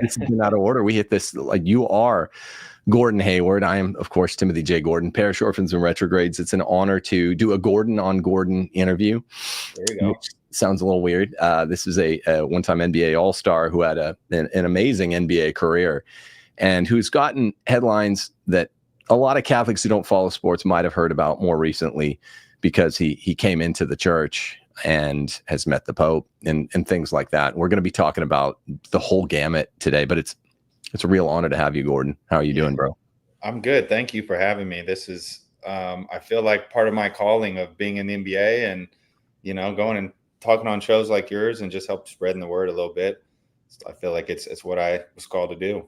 this has been out of order. We hit this, like, you are Gordon Hayward. I am, of course, Timothy J. Gordon, Parish Orphans and Retrogrades. It's an honor to do a Gordon on Gordon interview. There you go. Which sounds a little weird. This is a one-time NBA All-Star who had an amazing NBA career and who's gotten headlines that a lot of Catholics who don't follow sports might have heard about more recently because he came into the church and has met the Pope and things like that. We're going to be talking about the whole gamut today, but it's a real honor to have you, Gordon. How are you doing, bro? I'm good. Thank you for having me. This is, I feel like part of my calling of being in the NBA and, going and talking on shows like yours and just help spreading the word a little bit. I feel like it's what I was called to do.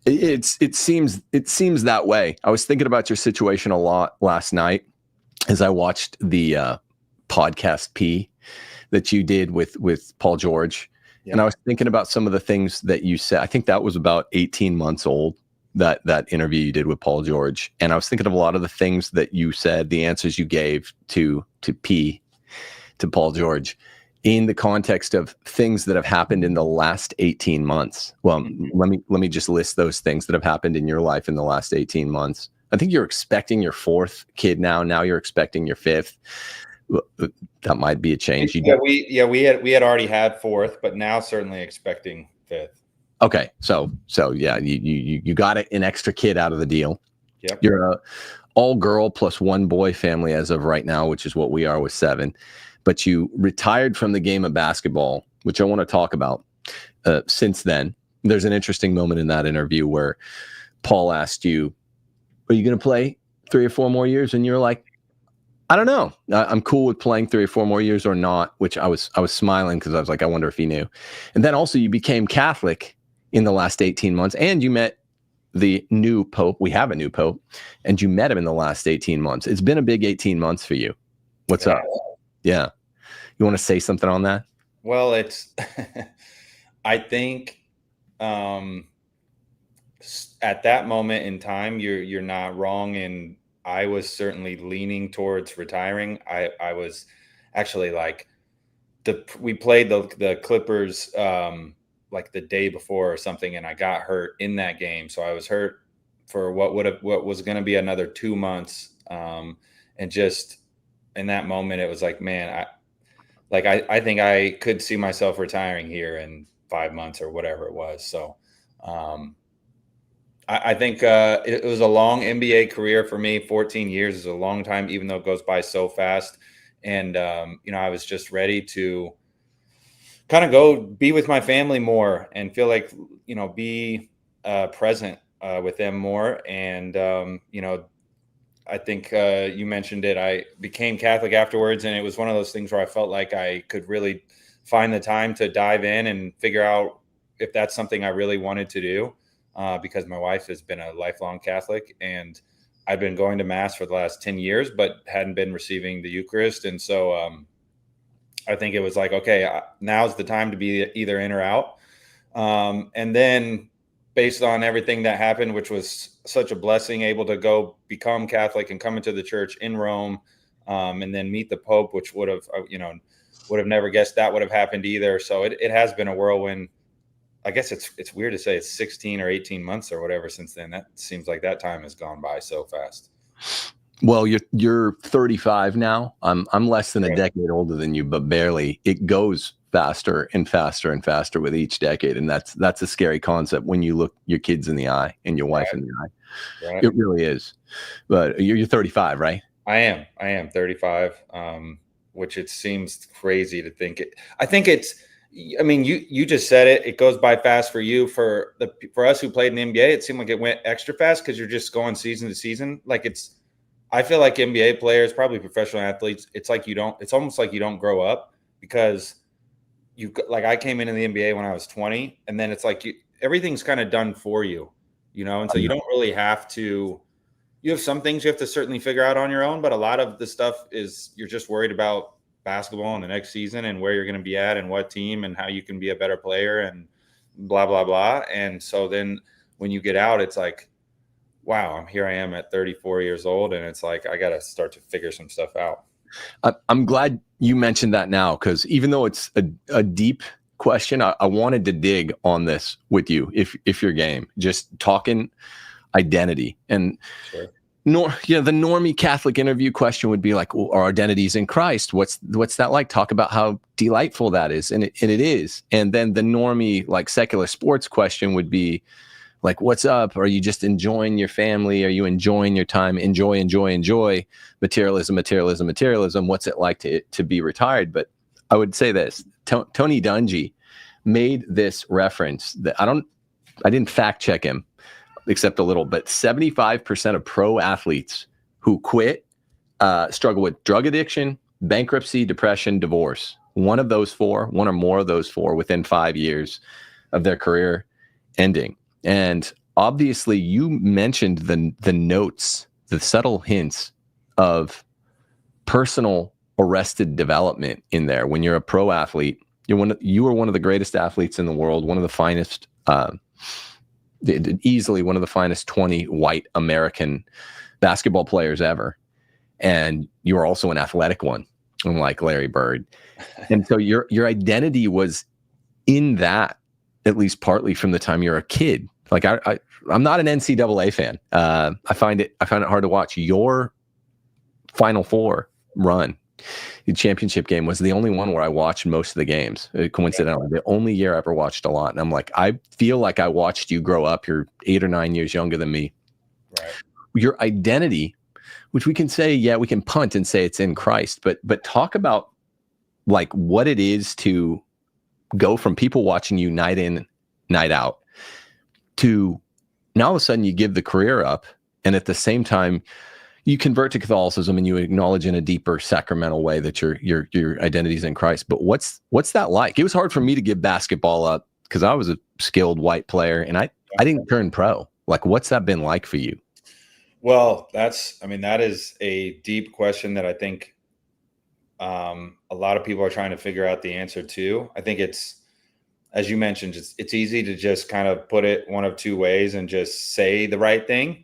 It seems that way. I was thinking about your situation a lot last night as I watched the podcast P that you did with Paul George. Yeah. And I was thinking about some of the things that you said. I think that was about 18 months old, that interview you did with Paul George. And I was thinking of a lot of the things that you said, the answers you gave to Paul George in the context of things that have happened in the last 18 months. Well, let me just list those things that have happened in your life in the last 18 months. I think you're expecting your fourth kid now. Now you're expecting your fifth. That might be a change. We had already had fourth, but now certainly expecting fifth. Okay, so yeah, you got an extra kid out of the deal. Yep. You're a all girl plus one boy family as of right now, which is what we are with 7. But you retired from the game of basketball, which I want to talk about. Since then, there's an interesting moment in that interview where Paul asked you, "Are you going to play 3 or 4 more years?" And you're like, "I don't know. I'm cool with playing 3 or 4 more years or not," which I was smiling because I was like, I wonder if he knew. And then also you became Catholic in the last 18 months and you met the new Pope. We have a new Pope and you met him in the last 18 months. It's been a big 18 months for you. What's up? Yeah. You want to say something on that? Well, it's, I think at that moment in time, you're not wrong. And I was certainly leaning towards retiring. I was actually like we played the Clippers like the day before or something, and I got hurt in that game. So I was hurt for what was going to be another 2 months. And just in that moment, it was like, man, I think I could see myself retiring here in 5 months or whatever it was. So I think it was a long NBA career for me. 14 years is a long time, even though it goes by so fast. And, I was just ready to kind of go be with my family more and feel like, be present with them more. And, I think you mentioned it. I became Catholic afterwards, and it was one of those things where I felt like I could really find the time to dive in and figure out if that's something I really wanted to do. Because my wife has been a lifelong Catholic and I've been going to Mass for the last 10 years, but hadn't been receiving the Eucharist. And so I think it was like, okay, now's the time to be either in or out. And then based on everything that happened, which was such a blessing, able to go become Catholic and come into the church in Rome, and then meet the Pope, which would have never guessed that would have happened either. So it has been a whirlwind. I guess it's weird to say it's 16 or 18 months or whatever since then. That seems like that time has gone by so fast. Well, you're 35 now. I'm less than a decade older than you, but barely. It goes faster and faster and faster with each decade, and that's a scary concept when you look your kids in the eye and your wife in the eye. Right. It really is. But you're 35, right? I am 35, which it seems crazy to think it. I think it's. I mean, you just said it. It goes by fast for you. For us who played in the NBA, it seemed like it went extra fast because you're just going season to season. Like I feel like NBA players, probably professional athletes, it's almost like you don't grow up because I came into the NBA when I was 20, and then it's like everything's kind of done for you, and so you don't really have to. You have some things you have to certainly figure out on your own, but a lot of the stuff is you're just worried about basketball in the next season and where you're going to be at and what team and how you can be a better player and blah, blah, blah. And so then when you get out, it's like, wow, here I am at 34 years old. And it's like, I got to start to figure some stuff out. I'm glad you mentioned that now, because even though it's a deep question, I wanted to dig on this with you, if you're game, just talking identity. And Sure. the normie Catholic interview question would be like, well, our identity's in Christ. What's that like? Talk about how delightful that is. And it is. And then the normie like secular sports question would be like, what's up? Are you just enjoying your family? Are you enjoying your time? Enjoy. Materialism. What's it like to be retired? But I would say this, Tony Dungy made this reference that I didn't fact check him except a little, but 75% of pro athletes who quit struggle with drug addiction, bankruptcy, depression, divorce. One or more of those four within 5 years of their career ending. And obviously you mentioned the notes, the subtle hints of personal arrested development in there. When you're a pro athlete, you are one of the greatest athletes in the world, one of the finest, easily one of the finest 20 white American basketball players ever. And you are also an athletic one, unlike Larry Bird. And so your identity was in that, at least partly from the time you're a kid. Like I'm not an NCAA fan. I find it hard to watch. Your Final Four run, the championship game, was the only one where I watched most of the games. Coincidentally, the only year I ever watched a lot. And I'm like, I feel like I watched you grow up. You're 8 or 9 years younger than me. Right. Your identity, which we can say, yeah, we can punt and say it's in Christ, but talk about like what it is to go from people watching you night in, night out to now all of a sudden you give the career up, and at the same time you convert to Catholicism and you acknowledge in a deeper sacramental way that your identity is in Christ. But what's that like? It was hard for me to give basketball up because I was a skilled white player and I didn't turn pro. Like, what's that been like for you? Well, that is a deep question that I think a lot of people are trying to figure out the answer to. I think it's, as you mentioned, it's easy to just kind of put it one of two ways and just say the right thing.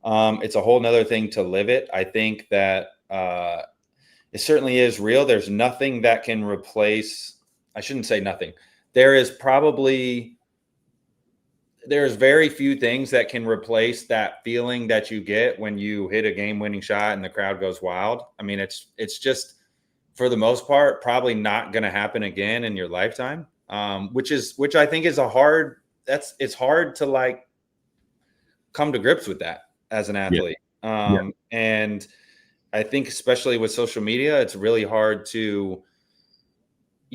It's a whole nother thing to live it. I think that it certainly is real. There's nothing that can replace, I shouldn't say nothing. There's very few things that can replace that feeling that you get when you hit a game-winning shot and the crowd goes wild. I mean, it's just, for the most part, probably not going to happen again in your lifetime. Which I think is it's hard to like come to grips with that as an athlete. Yeah. And I think especially with social media, it's really hard you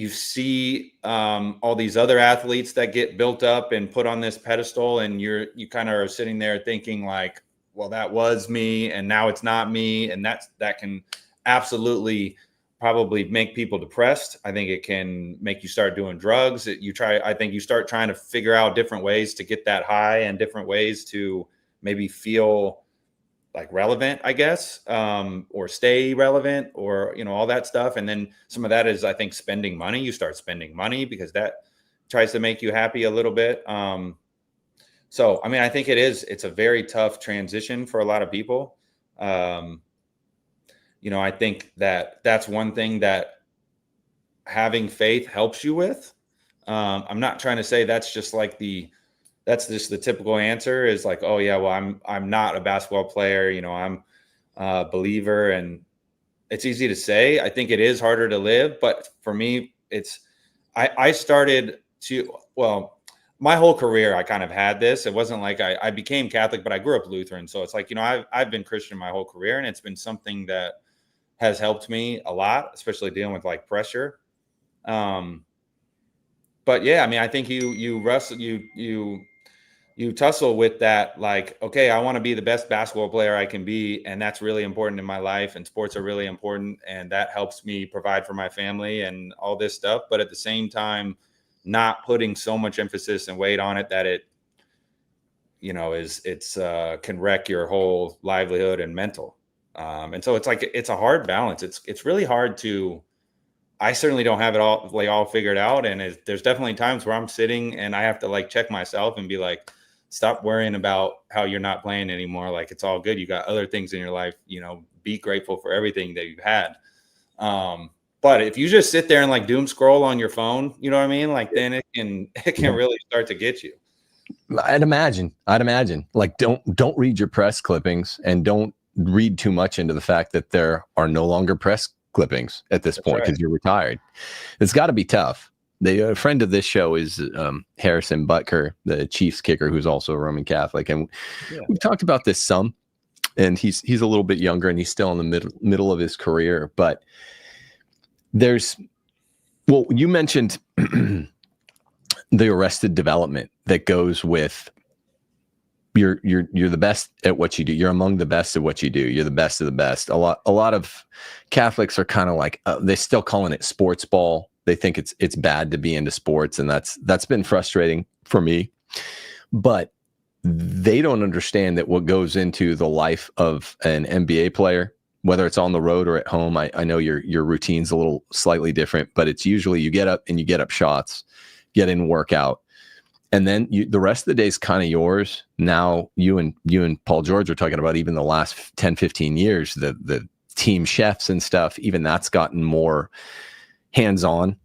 see all these other athletes that get built up and put on this pedestal, and you kind of are sitting there thinking like, well, that was me and now it's not me. And that can absolutely probably make people depressed. I think it can make you start doing drugs. I think you start trying to figure out different ways to get that high and different ways to maybe feel like relevant, I guess, or stay relevant, or, all that stuff. And then some of that is, I think, spending money. You start spending money because that tries to make you happy a little bit. So, I mean, I think it's a very tough transition for a lot of people. I think that's one thing that having faith helps you with. I'm not trying to say that's just the typical answer is like, oh yeah, well, I'm not a basketball player. I'm a believer, and it's easy to say. I think it is harder to live, but for me, I started to, well, my whole career, I kind of had this. It wasn't like I became Catholic, but I grew up Lutheran. So it's like, I've been Christian my whole career, and it's been something that has helped me a lot, especially dealing with like pressure. But yeah, I mean, I think you tussle with that, like, okay, I want to be the best basketball player I can be, and that's really important in my life, and sports are really important, and that helps me provide for my family and all this stuff. But at the same time, not putting so much emphasis and weight on it that it, can wreck your whole livelihood and mental. And so it's a hard balance. It's really hard I certainly don't have it all figured out. And there's definitely times where I'm sitting and I have to like check myself and be like, stop worrying about how you're not playing anymore. Like, it's all good. You got other things in your life, be grateful for everything that you've had. But if you just sit there and like doom scroll on your phone, you know what I mean? Like then it can really start to get you. I'd imagine like don't read your press clippings, and don't read too much into the fact that there are no longer press clippings at this point because you're retired. It's got to be tough. A friend of this show is Harrison Butker, the Chiefs kicker, who's also a Roman Catholic, and we've talked about this some. And he's a little bit younger, and he's still in the middle of his career. But you mentioned the arrested development that goes with you're the best at what you do. You're among the best at what you do. You're the best of the best. A lot of Catholics are kind of like they're still calling it sports ball. They think it's bad to be into sports, and that's been frustrating for me. But they don't understand that what goes into the life of an NBA player, whether it's on the road or at home. I know your routine's a little slightly different, but it's usually you get up and you get up shots, get in workout, and then the rest of the day is kind of yours. Now you and Paul George are talking about even the last 10, 15 years, the team chefs and stuff, even that's gotten more hands-on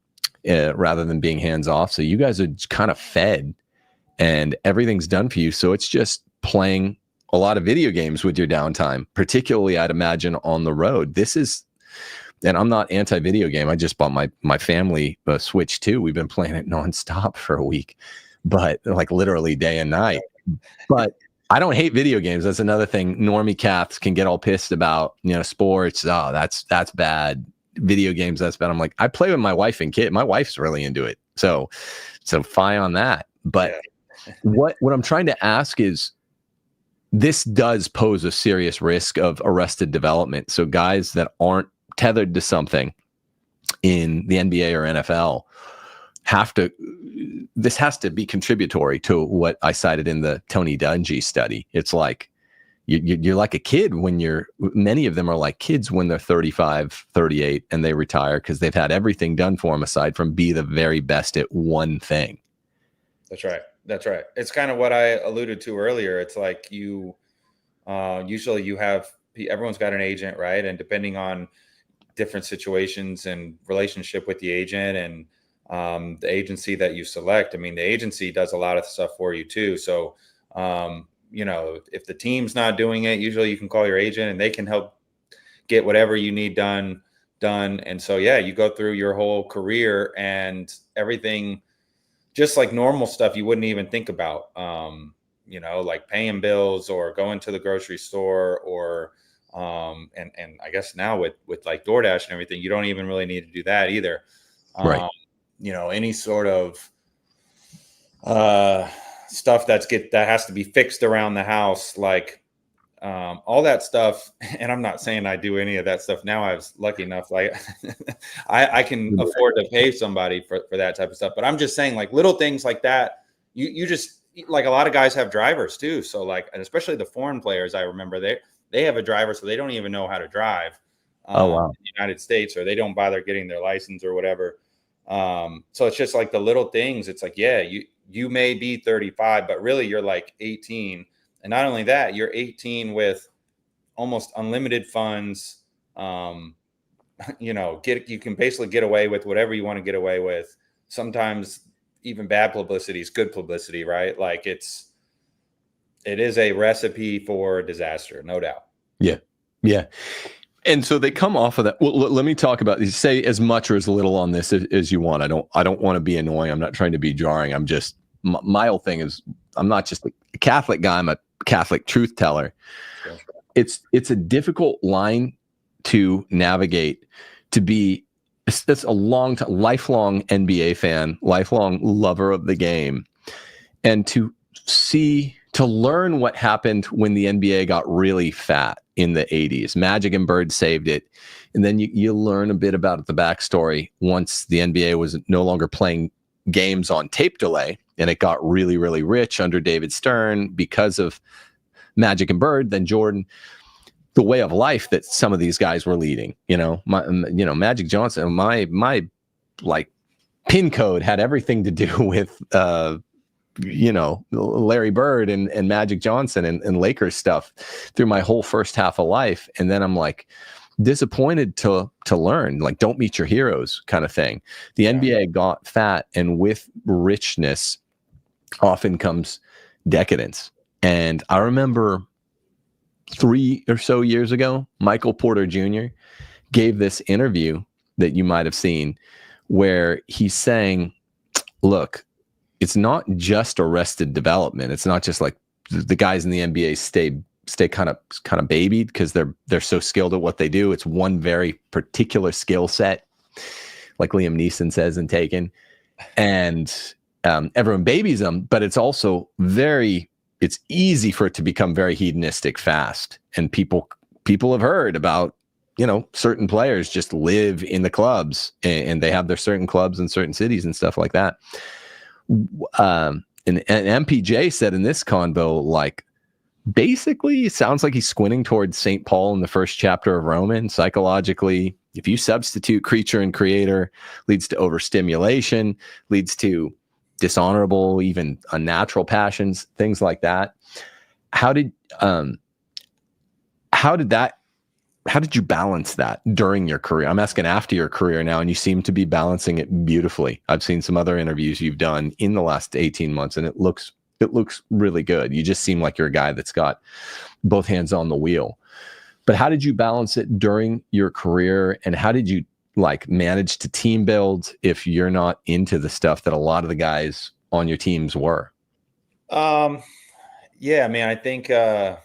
rather than being hands-off. So you guys are kind of fed and everything's done for you. So it's just playing a lot of video games with your downtime, particularly I'd imagine on the road. And I'm not anti-video game. I just bought my family a Switch 2. We've been playing it nonstop for a week, but like literally day and night. But I don't hate video games. That's another thing. Normie Caths can get all pissed about, sports. Oh, that's bad. Video games, that's bad. I'm like, I play with my wife and kid. My wife's really into it. So fine on that. But what I'm trying to ask is, this does pose a serious risk of arrested development. So guys that aren't tethered to something in the NBA or NFL this has to be contributory to what I cited in the Tony Dungy study. It's like you're like a kid many of them are like kids when they're 35, 38, and they retire because they've had everything done for them aside from be the very best at one thing. That's right. It's kind of what I alluded to earlier. It's like usually everyone's got an agent, right? And depending on different situations and relationship with the agent and the agency that you select, I mean, the agency does a lot of stuff for you too. So, if the team's not doing it, usually you can call your agent and they can help get whatever you need done. And so, you go through your whole career and everything, just like normal stuff you wouldn't even think about, like paying bills or going to the grocery store or, and I guess now with like DoorDash and everything, you don't even really need to do that either. Right. Any sort of stuff that has to be fixed around the house, like all that stuff. And I'm not saying I do any of that stuff now. I was lucky enough, like I can afford to pay somebody for that type of stuff. But I'm just saying, like little things like that, you just, like a lot of guys have drivers too. So like, and especially the foreign players, I remember they have a driver, so they don't even know how to drive in the United States, or they don't bother getting their license or whatever. So it's just like the little things. It's like, you may be 35, but really you're like 18. And not only that, you're 18 with almost unlimited funds. You can basically get away with whatever you want to get away with. Sometimes even bad publicity is good publicity, right? Like it is a recipe for disaster, no doubt. Yeah. And so they come off of that. Well, let me talk about these. Say as much or as little on this as you want. I don't want to be annoying. I'm not trying to be jarring. I'm just, my whole thing is, I'm not just a Catholic guy. I'm a Catholic truth teller. Sure. It's a difficult line to navigate, to be that's a lifelong NBA fan, lifelong lover of the game, and to learn what happened when the NBA got really fat in the 80s. Magic and Bird saved it. And then you learn a bit about the backstory once the NBA was no longer playing games on tape delay, and it got really, really rich under David Stern because of Magic and Bird, then Jordan, the way of life that some of these guys were leading. Magic Johnson, my like pin code had everything to do with Larry Bird and Magic Johnson and Lakers stuff through my whole first half of life. And then I'm like, disappointed to learn, like, don't meet your heroes kind of thing. The NBA got fat, and with richness often comes decadence. And I remember 3 or so years ago, Michael Porter Jr. gave this interview that you might have seen where he's saying, look, it's not just arrested development. It's not just like the guys in the NBA stay kind of babied because they're so skilled at what they do. It's one very particular skill set, like Liam Neeson says in Taken, and everyone babies them. But it's also it's easy for it to become very hedonistic fast, and people have heard about, certain players just live in the clubs, and they have their certain clubs in certain cities and stuff like that. And MPJ said in this convo, like, basically it sounds like he's squinting towards St. Paul in the first chapter of Romans. Psychologically, if you substitute creature and creator, leads to overstimulation, leads to dishonorable, even unnatural passions, things like that. How did you balance that during your career? I'm asking after your career now, and you seem to be balancing it beautifully. I've seen some other interviews you've done in the last 18 months, and it looks really good. You just seem like you're a guy that's got both hands on the wheel. But how did you balance it during your career, and how did you manage to team build if you're not into the stuff that a lot of the guys on your teams were? Yeah, I mean, I think I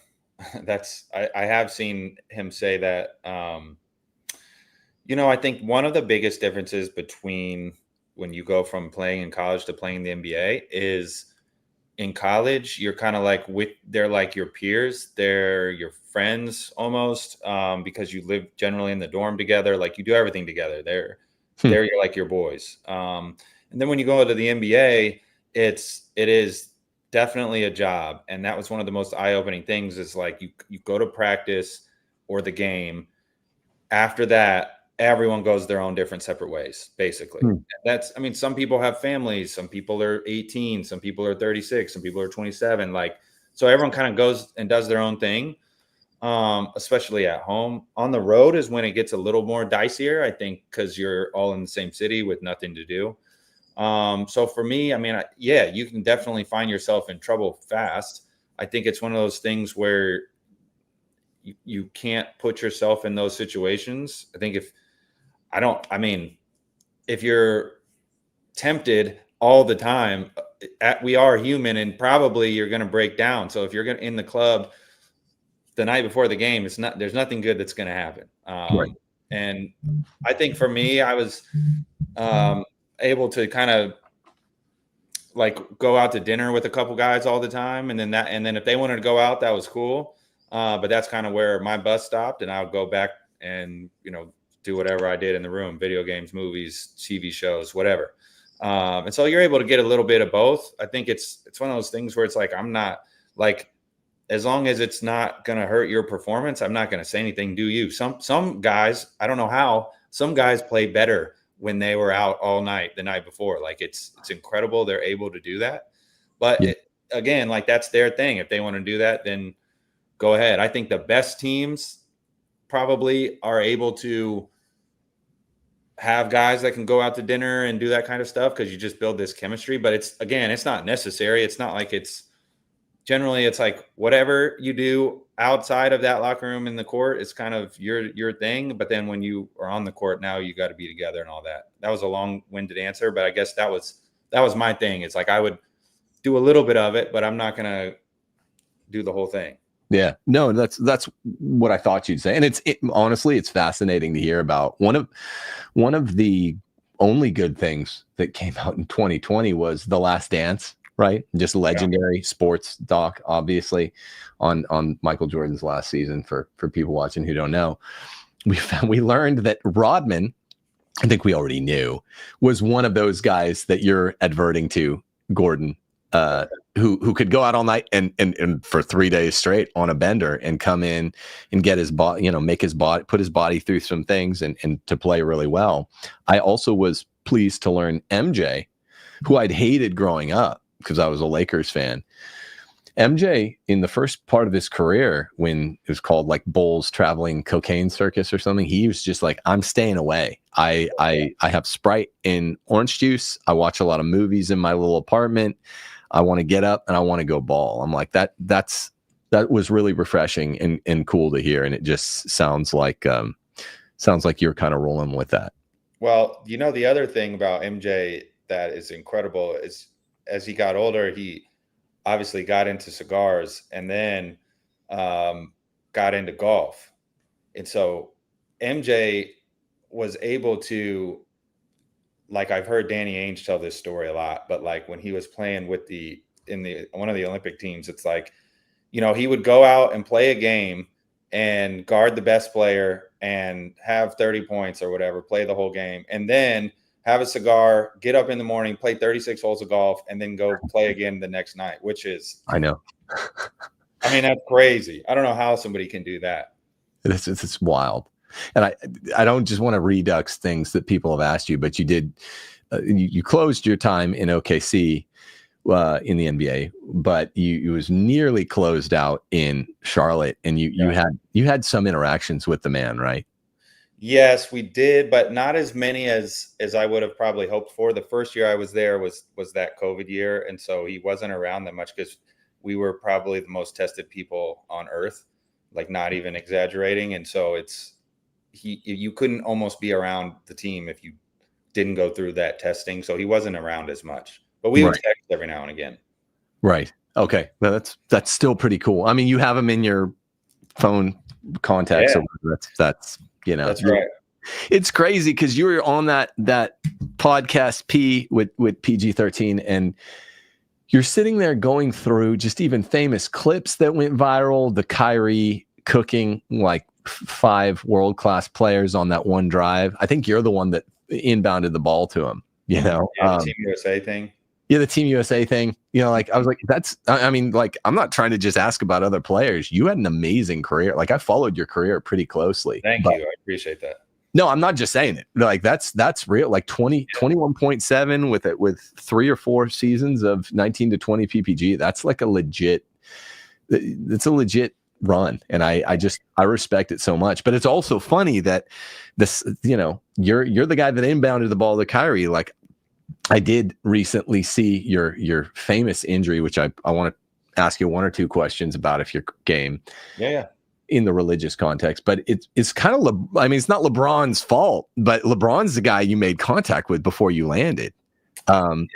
have seen him say that. I think one of the biggest differences between when you go from playing in college to playing in the NBA is in college, you're kind of they're like your peers, they're your friends almost, because you live generally in the dorm together. Like, you do everything together. They're like your boys. And then when you go to the NBA, it is definitely a job. And that was one of the most eye-opening things, is like you go to practice or the game. After that, everyone goes their own different separate ways, basically. Some people have families, some people are 18, some people are 36, some people are 27. So everyone kind of goes and does their own thing, especially at home. On the road is when it gets a little more dicier, I think, because you're all in the same city with nothing to do. So for me, you can definitely find yourself in trouble fast. I think it's one of those things where you can't put yourself in those situations. I think if you're tempted all the time, we are human, and probably you're going to break down. So if you're in the club the night before the game, there's nothing good that's going to happen. Right. And I think for me, I was able to kind of go out to dinner with a couple guys all the time. And then if they wanted to go out, that was cool. But that's kind of where my bus stopped, and I would go back and, do whatever I did in the room: video games, movies, TV shows, whatever. And so you're able to get a little bit of both. I think it's one of those things where it's like, I'm not as long as it's not going to hurt your performance, I'm not going to say anything. Do you? Some guys, I don't know how, some guys play better when they were out all night the night before. It's incredible they're able to do that. But again, that's their thing. If they want to do that, then go ahead. I think the best teams probably are able to have guys that can go out to dinner and do that kind of stuff, because you just build this chemistry. But it's not necessary. It's not like generally it's like whatever you do outside of that locker room in the court is kind of your thing. But then when you are on the court, now you got to be together and all that. That was a long-winded answer, but I guess that was my thing. It's like I would do a little bit of it, but I'm not going to do the whole thing. Yeah, no, that's what I thought you'd say. And honestly, it's fascinating to hear about. One of the only good things that came out in 2020 was The Last Dance, right? Just legendary sports doc, obviously, on Michael Jordan's last season. For people watching who don't know, we learned that Rodman, I think we already knew, was one of those guys that you're adverting to, Gordon, who could go out all night and for 3 days straight on a bender and come in and get his body, put his body through some things and to play really well. I also was pleased to learn MJ, who I'd hated growing up because I was a Lakers fan. MJ, in the first part of his career, when it was called like Bull's Traveling Cocaine Circus or something, he was just like, I'm staying away. I have Sprite and orange juice. I watch a lot of movies in my little apartment. I want to get up and I want to go ball. I'm like, that was really refreshing and cool to hear. And it just sounds like you're kind of rolling with that. Well, you know, the other thing about MJ that is incredible is as he got older, he obviously got into cigars and then got into golf. And so MJ was able to, like, I've heard Danny Ainge tell this story a lot, but like when he was playing with one of the Olympic teams, it's like, you know, he would go out and play a game and guard the best player and have 30 points or whatever, play the whole game, and then have a cigar, get up in the morning, play 36 holes of golf, and then go play again the next night, which is, I know. I mean, that's crazy. I don't know how somebody can do that. It's wild. And I don't just want to redux things that people have asked you, but you did, you closed your time in OKC in the NBA, but you was nearly closed out in Charlotte, and you had some interactions with the man, right? Yes, we did, but not as many as I would have probably hoped for. The first year I was there was that COVID year, and so he wasn't around that much because we were probably the most tested people on earth, like not even exaggerating. And so you couldn't almost be around the team if you didn't go through that testing. So he wasn't around as much, but we would text every now and again. Right. Okay. Well, that's still pretty cool. I mean, you have him in your phone contacts. Yeah. So that's, you know, that's right. It's crazy because you were on that podcast P with PG-13, and you're sitting there going through just even famous clips that went viral, the Kyrie cooking like 5 world-class players on that one drive. I think you're the one that inbounded the ball to him, you know? Yeah, the Team USA thing. Yeah, the Team USA thing. You know, like I was like, I mean, like, I'm not trying to just ask about other players. You had an amazing career. Like, I followed your career pretty closely. Thank you. I appreciate that. No, I'm not just saying it. Like, that's real. Like 21.7 with 3 or 4 seasons of 19 to 20 PPG. That's like it's a legit run. And I respect it so much. But it's also funny that this, you know, you're the guy that inbounded the ball to Kyrie. Like, I did recently see your famous injury, which I want to ask you 1 or 2 questions about if you're game. Yeah. In the religious context, but it's kind of, I mean, it's not LeBron's fault, but LeBron's the guy you made contact with before you landed. LeBron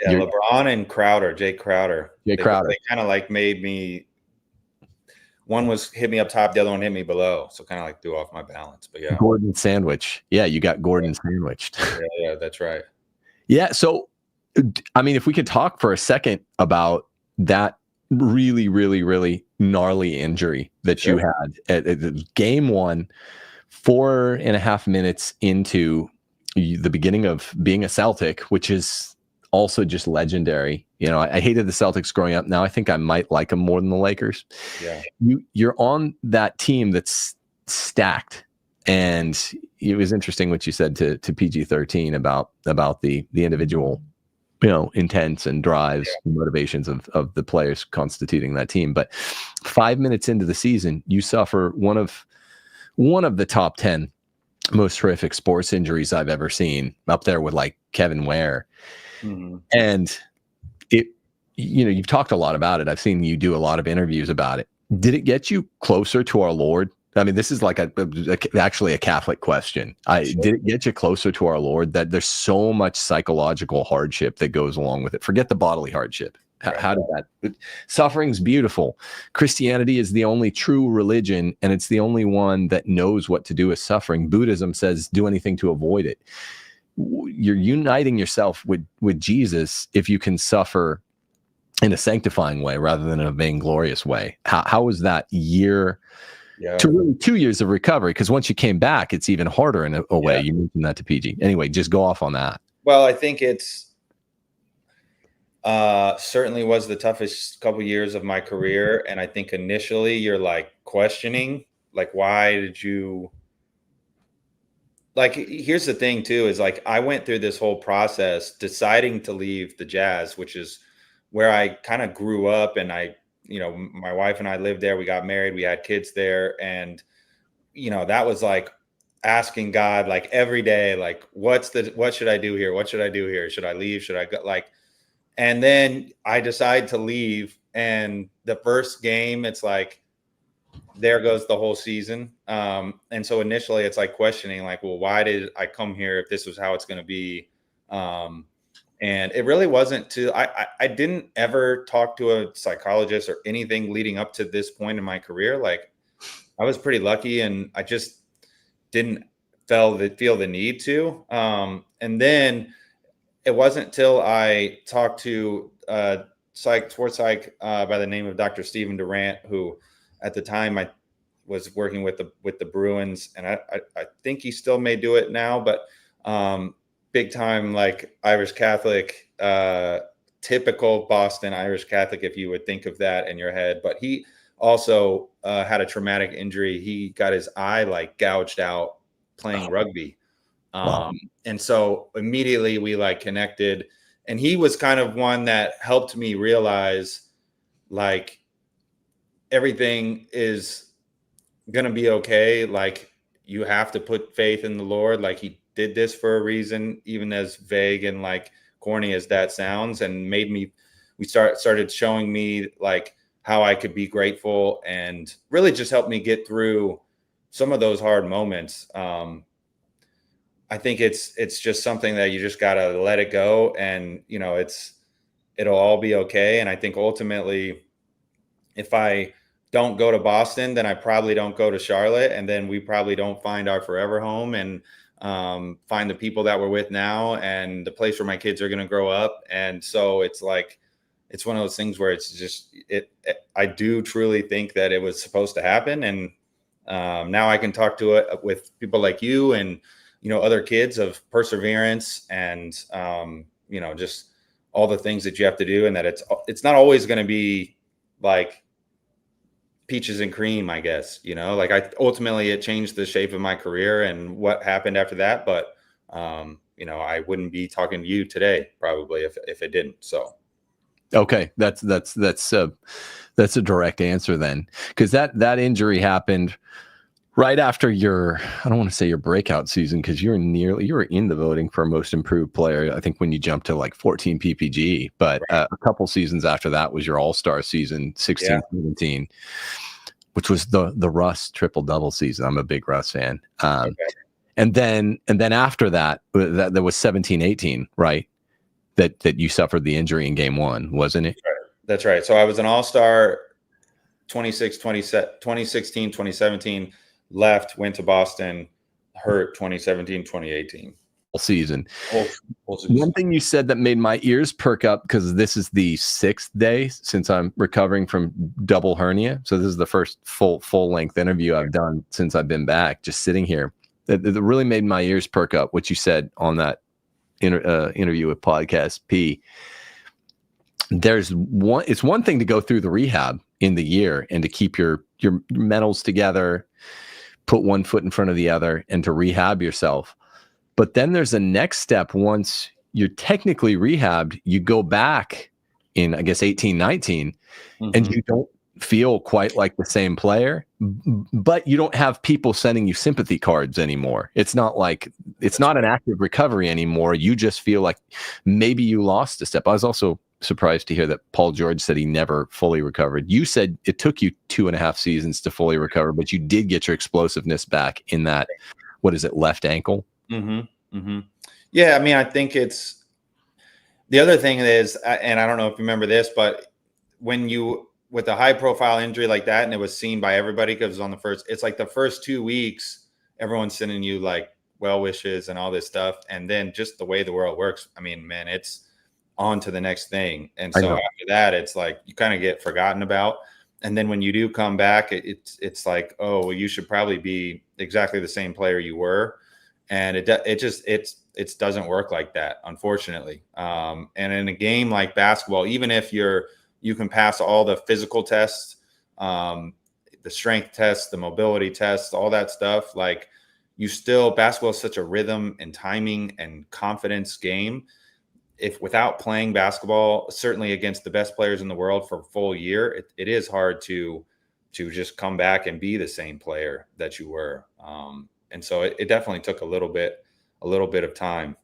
and Jay Crowder. They kind of like made me, one was hit me up top, the other one hit me below. So kind of like threw off my balance, but yeah. Gordon sandwich. Yeah. You got Gordon sandwiched. Yeah, that's right. Yeah. So, I mean, if we could talk for a second about that really, really, really gnarly injury that you had at game 1, 4.5 minutes into the beginning of being a Celtic, which is also just legendary. You know, I hated the Celtics growing up. Now I think I might like them more than the Lakers. Yeah. You're on that team that's stacked. And it was interesting what you said to PG-13 about the individual, you know, intents and drives, and motivations of the players constituting that team. But 5 minutes into the season, you suffer one of the top 10 most horrific sports injuries I've ever seen, up there with like Kevin Ware. Mm-hmm. And it, you know, you've talked a lot about it. I've seen you do a lot of interviews about it. Did it get you closer to our Lord? I mean, this is like actually a Catholic question. Did it get you closer to our Lord, that there's so much psychological hardship that goes along with it? Forget the bodily hardship. How did that? Suffering's beautiful. Christianity is the only true religion, and it's the only one that knows what to do with suffering. Buddhism says do anything to avoid it. You're uniting yourself with Jesus if you can suffer in a sanctifying way rather than in a vainglorious way. How was that year? Yeah. To really 2 years of recovery, because once you came back, it's even harder in a way. You mentioned that to PG. Anyway, just go off on that. Well, I think it's certainly was the toughest couple years of my career, and I think initially you're like questioning, like, why did you? Like, here's the thing too, is like I went through this whole process deciding to leave the Jazz, which is where I kind of grew up, and I you know, my wife and I lived there. We got married. We had kids there. And, you know, that was like asking God, like every day, like, what should I do here? What should I do here? Should I leave? Should I go? Like, and then I decide to leave. And the first game, it's like, there goes the whole season. And so initially it's like questioning, like, well, why did I come here if this was how it's going to be? And it really wasn't I didn't ever talk to a psychologist or anything leading up to this point in my career. Like, I was pretty lucky, and I just didn't feel the need to. And then it wasn't till I talked to sports psych by the name of Dr. Stephen Durant, who at the time I was working with the Bruins, and I think he still may do it now, but big time, like Irish Catholic, typical Boston Irish Catholic, if you would think of that in your head. But he also had a traumatic injury. He got his eye like gouged out playing rugby. And so immediately we like connected, and he was kind of one that helped me realize like everything is going to be okay. Like, you have to put faith in the Lord. Like, he did this for a reason, even as vague and like corny as that sounds, and started showing me like how I could be grateful, and really just helped me get through some of those hard moments. I think it's just something that you just got to let it go, and, you know, it'll all be okay. And I think ultimately, if I don't go to Boston, then I probably don't go to Charlotte, and then we probably don't find our forever home, and find the people that we're with now, and the place where my kids are going to grow up. And so it's like, it's one of those things where it's just, I do truly think that it was supposed to happen. And now I can talk to it with people like you and, you know, other kids, of perseverance and, you know, just all the things that you have to do, and that it's not always going to be like peaches and cream, I guess, you know, like ultimately it changed the shape of my career and what happened after that. But, you know, I wouldn't be talking to you today probably if it didn't. So. Okay. That's a direct answer then. 'Cause that injury happened right after I don't want to say your breakout season, 'cause you were in the voting for most improved player, I think, when you jumped to like 14 PPG, but Right. a couple seasons after that was your all-star season, 16, 17, which was the Russ triple double season. I'm a big Russ fan. Okay. And then after that was 17, 18, right? That you suffered the injury in game one, wasn't it? That's right. So I was an all-star 2016, 2017, left, went to Boston, hurt 2017, 2018. Season. Whole season. One thing you said that made my ears perk up, because this is the 6th day since I'm recovering from double hernia. So this is the first full length interview I've done since I've been back, just sitting here. That really made my ears perk up, what you said on that interview with Podcast P. It's one thing to go through the rehab in the year and to keep your mentals together, put one foot in front of the other, and to rehab yourself. But then there's a next step. Once you're technically rehabbed, you go back in, I guess, 18, 19, and you don't feel quite like the same player, but you don't have people sending you sympathy cards anymore. It's not an active recovery anymore. You just feel like maybe you lost a step. I was also surprised to hear that Paul George said he never fully recovered. You said it took you 2.5 seasons to fully recover, but you did get your explosiveness back in that, what is it, left ankle? Yeah, I mean, I think it's the other thing is, and I don't know if you remember this, but when you with a high profile injury like that, and it was seen by everybody because it was on it's like the first 2 weeks, everyone's sending you like well wishes and all this stuff, and then just the way the world works, I mean, man, it's on to the next thing. And so after that, it's like you kind of get forgotten about. And then when you do come back, it's like, oh, well, you should probably be exactly the same player you were. And it doesn't work like that, unfortunately. And in a game like basketball, even if you can pass all the physical tests, the strength tests, the mobility tests, all that stuff, like basketball is such a rhythm and timing and confidence game. if without playing basketball, certainly against the best players in the world for a full year, it is hard to just come back and be the same player that you were. And so it definitely took a little bit of time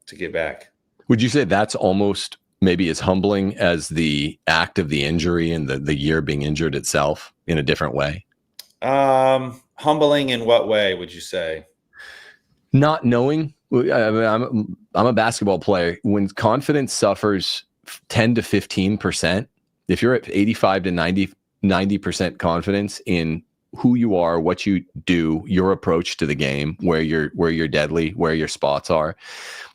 to get back. Would you say that's almost maybe as humbling as the act of the injury and the year being injured itself in a different way? Humbling in what way would you say? Not knowing. I'm a basketball player. When confidence suffers 10 to 15%, if you're at 85 to 90% confidence in who you are, what you do, your approach to the game, where you're deadly, where your spots are,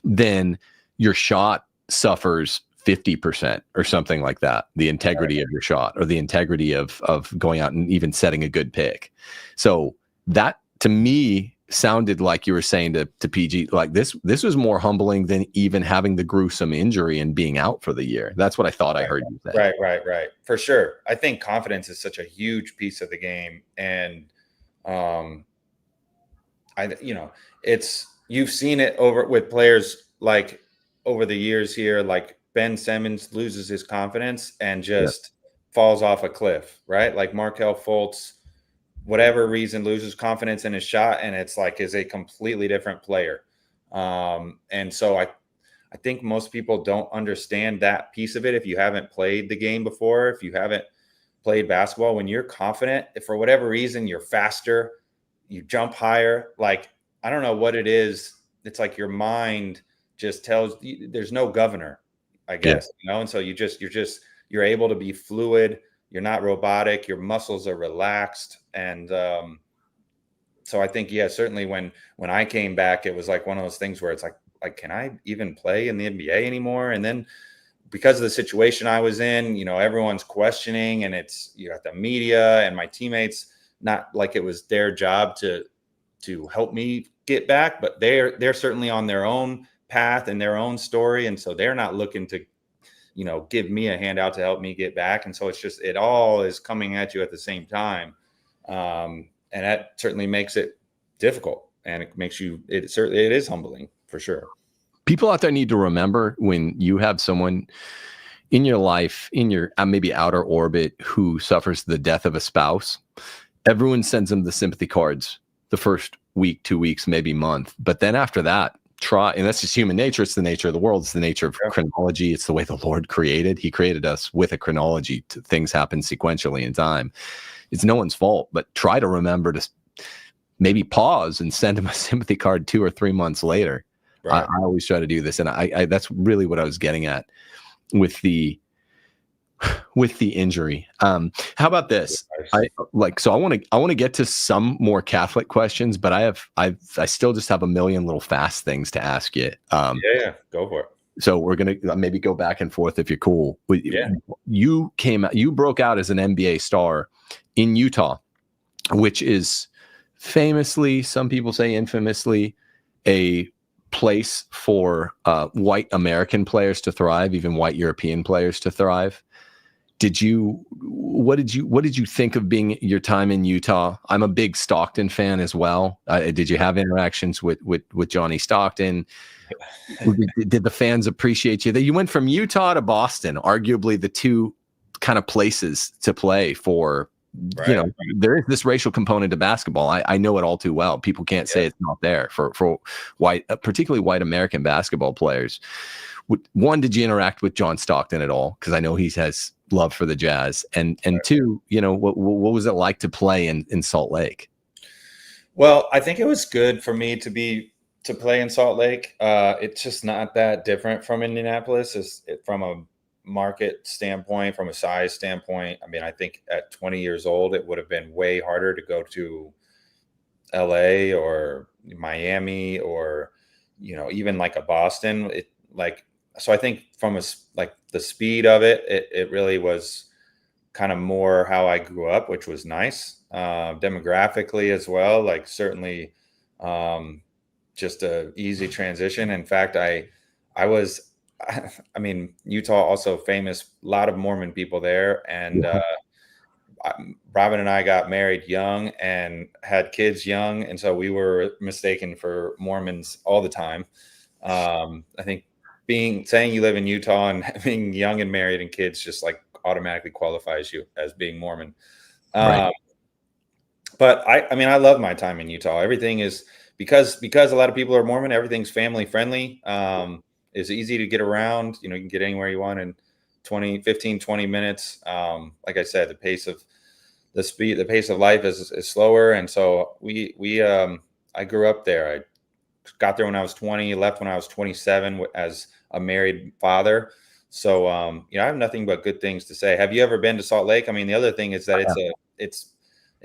then your shot suffers 50% or something like that. The integrity of your shot, or the integrity of going out and even setting a good pick. So that to me sounded like you were saying to PG, like this was more humbling than even having the gruesome injury and being out for the year. That's what I thought I heard you say. Right. For sure. I think confidence is such a huge piece of the game. And, you've seen it over with players like over the years here, like Ben Simmons loses his confidence and just falls off a cliff, right? Like Markelle Fultz, whatever reason, loses confidence in his shot, and it's like is a completely different player. And so I think most people don't understand that piece of it. If you haven't played the game before, if you haven't played basketball, when you're confident, if for whatever reason you're faster, you jump higher, like I don't know what it is. It's like your mind just tells you there's no governor, I guess, And so you're able to be fluid. You're not robotic. Your muscles are relaxed. And so I think, certainly when I came back, it was like one of those things where it's like, can I even play in the NBA anymore? And then because of the situation I was in, everyone's questioning, and you got the media and my teammates, not like it was their job to help me get back, but they're certainly on their own path and their own story. And so they're not looking to, give me a handout to help me get back. And so it's just, it all is coming at you at the same time. And that certainly makes it difficult, and it makes it is humbling for sure. People out there need to remember, when you have someone in your life, in your maybe outer orbit, who suffers the death of a spouse, everyone sends them the sympathy cards the first week, 2 weeks, maybe month. But then after that, and that's just human nature. It's the nature of the world. It's the nature of chronology. It's the way the Lord created. He created us with a chronology. Things happen sequentially in time. It's no one's fault, but try to remember to maybe pause and send him a sympathy card 2 or 3 months later. Right. I always try to do this. And I that's really what I was getting at with the injury. How about this? I want to get to some more Catholic questions, but I still just have a million little fast things to ask you. Go for it. So we're going to maybe go back and forth if you're cool. You broke out as an NBA star in Utah, which is famously, some people say infamously, a place for white American players to thrive, even white European players to thrive. What did you think of being your time in Utah? I'm a big Stockton fan as well. Did you have interactions with Johnny Stockton? Did the fans appreciate you? That you went from Utah to Boston, arguably the two kind of places to play for. There is this racial component to basketball. I know it all too well. People can't say it's not there for white, particularly white American basketball players. One, did you interact with John Stockton at all? Because I know he has love for the Jazz. And two, what was it like to play in Salt Lake? Well, I think it was good for me to play in Salt Lake. It's just not that different from Indianapolis. From a market standpoint, from a size standpoint. I mean, I think at 20 years old, it would have been way harder to go to LA or Miami or, even like a Boston. So I think from the speed of it, it really was kind of more how I grew up, which was nice. Demographically as well, like certainly just a easy transition. In fact, Utah also famous, a lot of Mormon people there. And Robin and I got married young and had kids young. And so we were mistaken for Mormons all the time. I think saying you live in Utah and being young and married and kids just like automatically qualifies you as being Mormon. Right. But I mean, I love my time in Utah. Everything is because a lot of people are Mormon. Everything's family friendly. It's easy to get around. You can get anywhere you want in 15, 20 minutes. Like I said, the pace of life is slower. And so I grew up there. I got there when I was 20, left when I was 27 as a married father. So, I have nothing but good things to say. Have you ever been to Salt Lake? I mean, the other thing is that it's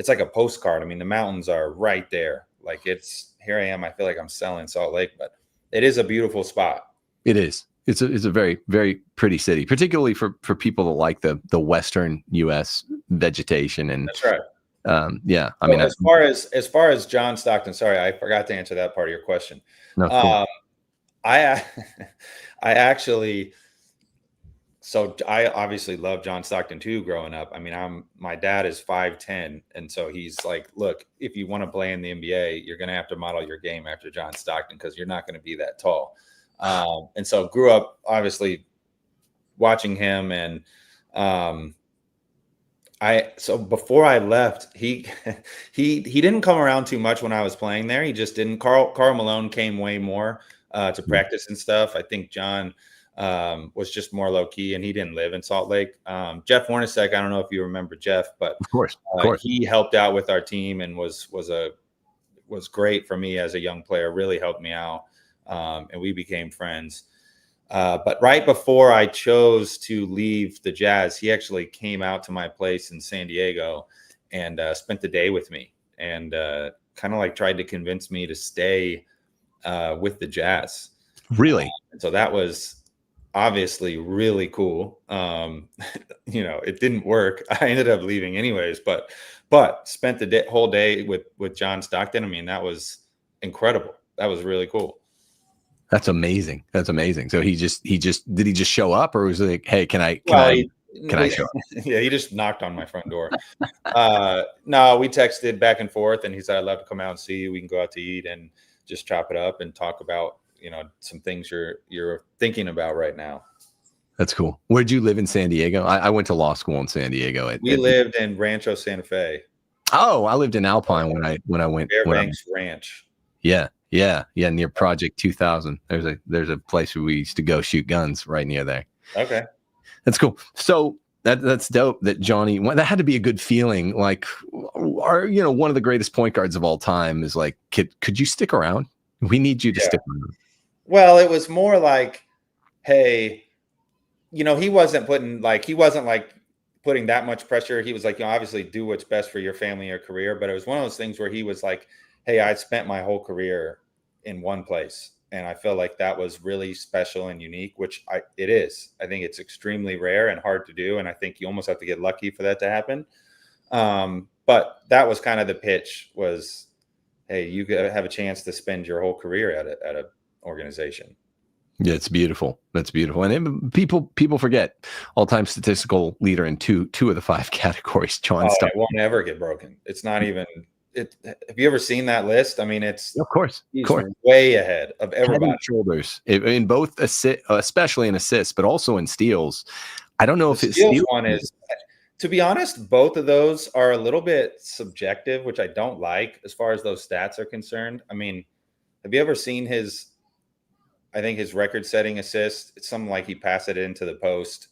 like a postcard. I mean, the mountains are right there. Like here I am. I feel like I'm selling Salt Lake, but it is a beautiful spot. It is. It's a very, very pretty city, particularly for people that like the Western U.S. vegetation. And that's right. Yeah. I mean, as far as John Stockton, sorry, I forgot to answer that part of your question. No, cool. I actually, so I obviously love John Stockton too growing up. I mean, my dad is 5'10", and so he's like, look, if you want to play in the NBA, you're going to have to model your game after John Stockton because you're not going to be that tall. And so grew up obviously watching him, and so before I left, he didn't come around too much when I was playing there. He just didn't. Karl Malone came way more to practice and stuff. I think John was just more low key, and he didn't live in Salt Lake. Jeff Hornacek, I don't know if you remember Jeff, but of course. He helped out with our team and was great for me as a young player. Really helped me out, and we became friends. But right before I chose to leave the Jazz, he actually came out to my place in San Diego and spent the day with me, and kind of like tried to convince me to stay with the Jazz. Really? And so that was obviously really cool. It didn't work. I ended up leaving anyways, but spent the whole day with John Stockton. I mean, that was incredible. That was really cool. That's amazing. That's amazing. So did he just show up, or was it like, hey, can I show up? Yeah, he just knocked on my front door. No, we texted back and forth, and he said, I'd love to come out and see you. We can go out to eat and just chop it up and talk about, some things you're thinking about right now. That's cool. Where'd you live in San Diego? I went to law school in San Diego. We lived in Rancho Santa Fe. Oh, I lived in Alpine when I went. Fairbanks Ranch. Yeah, near Project 2000. There's a place where we used to go shoot guns right near there. Okay, that's cool. So that's dope that Johnny. That had to be a good feeling. Like, one of the greatest point guards of all time is like, could you stick around? We need you to stick around. Well, it was more like, hey, he wasn't putting that much pressure. He was like, obviously do what's best for your family or career. But it was one of those things where he was like, hey, I spent my whole career in one place, and I feel like that was really special and unique, which it is. I think it's extremely rare and hard to do, and I think you almost have to get lucky for that to happen. But that was kind of the pitch was, hey, you have a chance to spend your whole career at a organization. Yeah, it's beautiful. That's beautiful. And people forget all-time statistical leader in two of the 5 categories. John Stockton. It won't ever get broken. It's not even. Have you ever seen that list? I mean, it's of course way ahead of everybody. Shoulders in both assists, especially in assists, but also in steals. I don't know if it's steals one is. To be honest, both of those are a little bit subjective, which I don't like as far as those stats are concerned. I mean, have you ever seen his record-setting assist? It's something like he passed it into the post,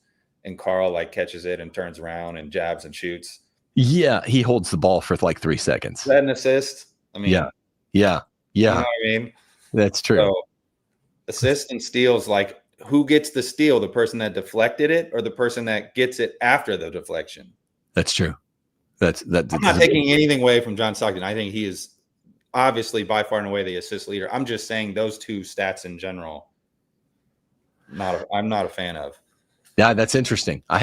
and Karl catches it and turns around and jabs and shoots. Yeah, he holds the ball for like 3 seconds. Is that an assist? I mean, yeah. You know what I mean? That's true. So, assists and steals, who gets the steal? The person that deflected it, or the person that gets it after the deflection? That's true. I'm not taking anything away from John Stockton. I think he is obviously by far and away the assist leader. I'm just saying those two stats in general, I'm not a fan of. Yeah, that's interesting. I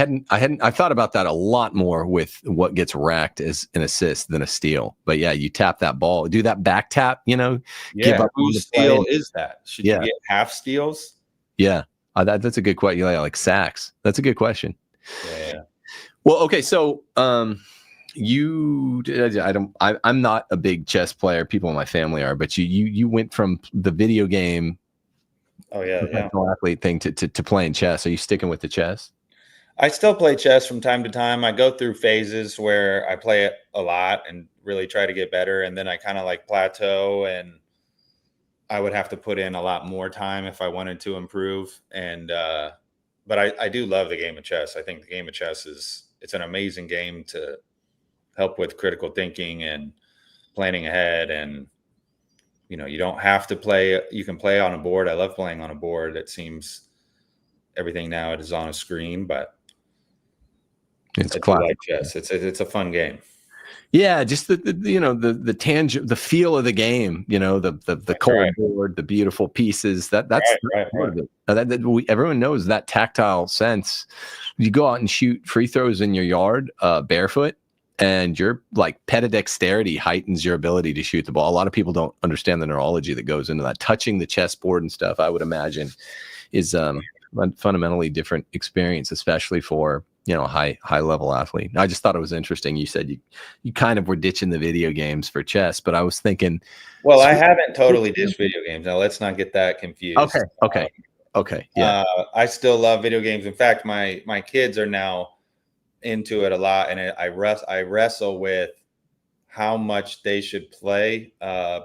thought about that a lot more with what gets racked as an assist than a steal. But yeah, you tap that ball, do that back tap, Yeah, give up whose steal is that? Should you get half steals? Yeah, that's a good question. Like sacks. That's a good question. Yeah. Well, okay, so I'm not a big chess player. People in my family are, but you went from the video game Oh yeah, yeah. professional athlete thing to playing chess. Are you sticking with the chess? I still play chess from time to time. I go through phases where I play it a lot and really try to get better, and then I kind of like plateau, and I would have to put in a lot more time if I wanted to improve. And but I do love the game of chess. I think the game of chess it's an amazing game to help with critical thinking and planning ahead. And you don't have to play. You can play on a board. I love playing on a board. It seems everything now is on a screen, but It's I do classic. like chess. It's a fun game. Yeah, just the feel of the game, the cold right. board, the beautiful pieces. That's Right. part of it. Everyone knows that tactile sense. You go out and shoot free throws in your yard, barefoot, and your like pedidexterity heightens your ability to shoot the ball. A lot of people don't understand the neurology that goes into that. Touching the chessboard and stuff, I would imagine, is a fundamentally different experience, especially for a high level athlete. I just thought it was interesting. You said you kind of were ditching the video games for chess, but I was thinking, well, I haven't totally ditched video games. Now let's not get that confused. Okay. Yeah. I still love video games. In fact, my kids are now into it a lot, and I wrestle with how much they should play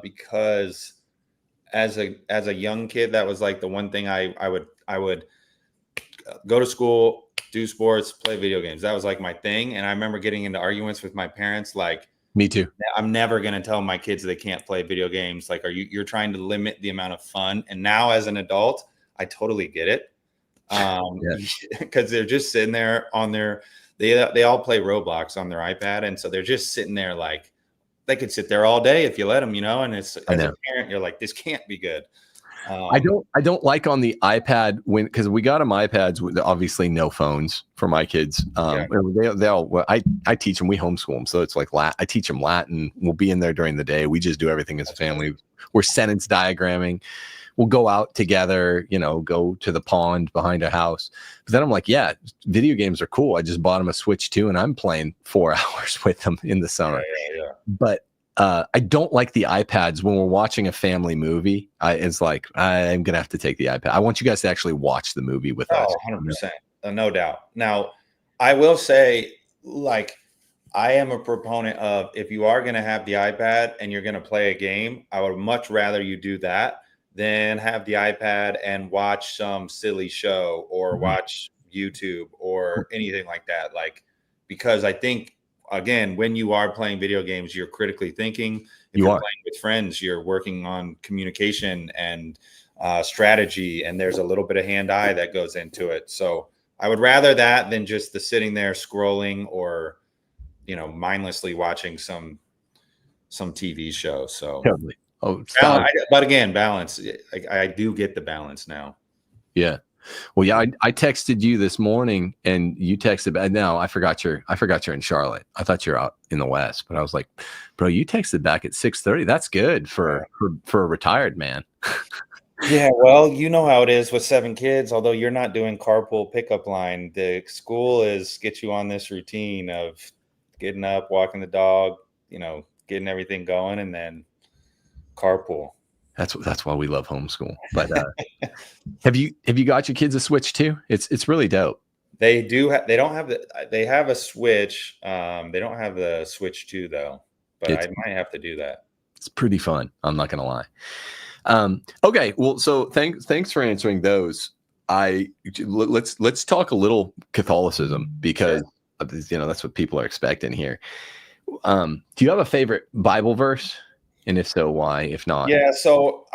because as a young kid, that was like the one thing I would go to school, do sports, play video games. That was like my thing. And I remember getting into arguments with my parents, like, me too. I'm never going to tell my kids they can't play video games. Like, you're trying to limit the amount of fun. And now as an adult, I totally get it. Because they're just sitting there on they all play Roblox on their iPad. And so they're just sitting there like they could sit there all day if you let them, and it's as a parent, you're like, this can't be good. I don't like on the iPad because we got them iPads with obviously no phones for my kids. I teach them, we homeschool them. So it's like I teach them Latin. We'll be in there during the day. We just do everything as a family. We're sentence diagramming. We'll go out together, go to the pond behind a house. But then I'm like, yeah, video games are cool. I just bought them a Switch 2 and I'm playing 4 hours with them in the summer. Yeah. But I don't like the iPads when we're watching a family movie. It's like, I'm going to have to take the iPad. I want you guys to actually watch the movie with us. 100%. No doubt. Now, I will say, like, I am a proponent of, if you are going to have the iPad and you're going to play a game, I would much rather you do that than have the iPad and watch some silly show or watch YouTube or anything like that. Like, because I think, again, when you are playing video games, you're critically thinking. If you're playing with friends, you're working on communication and strategy, and there's a little bit of hand-eye that goes into it. So I would rather that than just the sitting there scrolling or, mindlessly watching some TV show. So totally. But again, balance. I do get the balance now. Yeah. Well, yeah, I texted you this morning and you texted back. Now I forgot you're in Charlotte. I thought you're out in the West, but I was like, bro, you texted back at 6:30. That's good for a retired man. Yeah, well, you know how it is with 7 kids. Although you're not doing carpool pickup line, the school get you on this routine of getting up, walking the dog, getting everything going, and then carpool. That's why we love homeschool. But have you got your kids a Switch too? It's really dope. They do. They have a Switch. They don't have the Switch 2 though. But I might have to do that. It's pretty fun. I'm not gonna lie. Okay. Well, so thanks for answering those. Let's talk a little Catholicism because that's what people are expecting here. Do you have a favorite Bible verse? And if so, why? If not? Yeah, so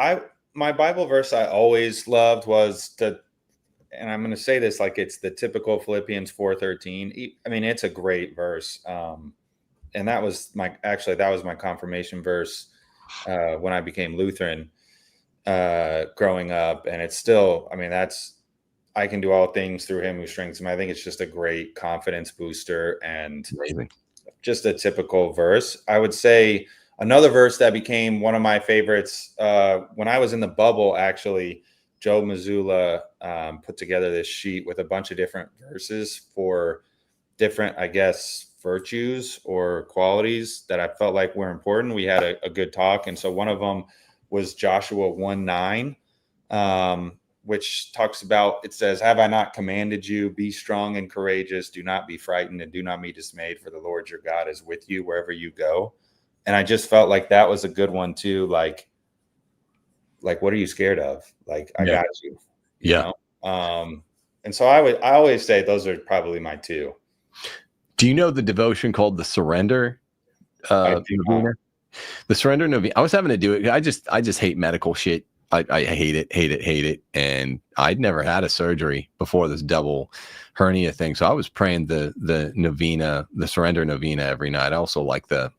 my Bible verse I always loved was and I'm going to say this like it's the typical Philippians 4:13. I mean, it's a great verse. And that was my confirmation verse when I became Lutheran growing up. And it's still, I mean, I can do all things through him who strengthens me. I think it's just a great confidence booster and amazing. Just a typical verse. I would say another verse that became one of my favorites when I was in the bubble, actually, Joe Mazzulla put together this sheet with a bunch of different verses for different, I guess, virtues or qualities that I felt like were important. We had a good talk. And so one of them was Joshua 1:9. which talks about, it says, "Have I not commanded you? Be strong and courageous. Do not be frightened and do not be dismayed, for the Lord your God is with you wherever you go." And I just felt like that was a good one too. Like, what are you scared of? Like, I got you, you know? And so I always say those are probably my two. Do you know the devotion called the Surrender Novena? The Surrender Novena. I was having to do it. I just hate medical shit. I hate it. And I'd never had a surgery before this double hernia thing. So I was praying the novena, the Surrender Novena every night. I also like the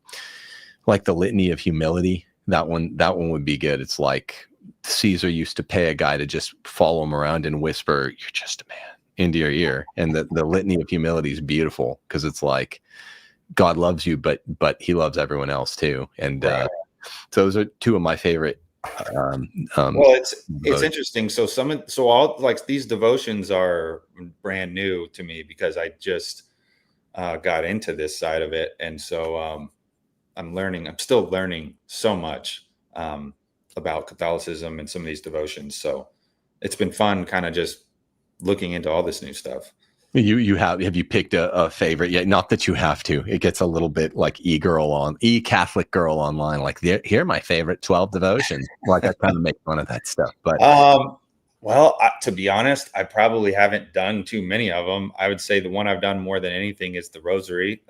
Litany of Humility. That one would be good. It's like Caesar used to pay a guy to just follow him around and whisper, "You're just a man," into your ear. And the Litany of Humility is beautiful because it's like God loves you, but he loves everyone else too. And so those are two of my favorite. Well, it's interesting. So all like these devotions are brand new to me because I just got into this side of it. And so I'm still learning so much about Catholicism and some of these devotions. So it's been fun kind of just looking into all this new stuff. Have you picked a favorite yet? Not that you have to. It gets a little bit like Catholic girl online. Like, here are my favorite 12 devotions. Like, I kind of make fun of that stuff. But well, to be honest, I probably haven't done too many of them. I would say the one I've done more than anything is the Rosary.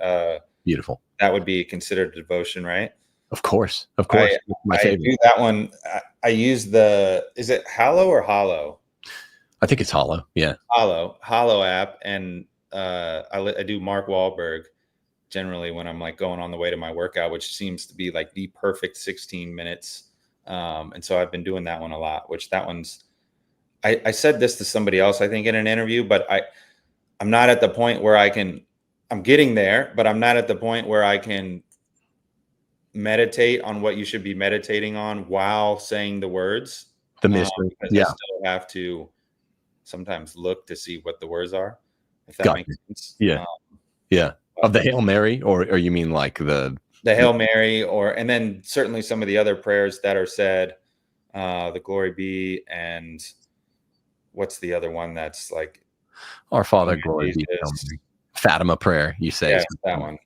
Beautiful. That would be considered a devotion, right? Of course. My favorite. I do that one. I use is it Hallow or Hollow? I think it's Hollow. Yeah. Hollow app. And I do Mark Wahlberg generally when I'm like going on the way to my workout, which seems to be like the perfect 16 minutes. And so I've been doing that one a lot, which that one's, I said this to somebody else, I think in an interview, but I'm not at the point where I'm getting there, but I'm not at the point where I can meditate on what you should be meditating on while saying the words. The mystery. Because I still have to sometimes look to see what the words are, if that makes sense. Yeah. Of the Hail Mary, or you mean like the Hail Mary, and then certainly some of the other prayers that are said, the Glory Be, and what's the other one that's like Our Father, Glory Be. Fatima prayer, you say. Yeah, that one.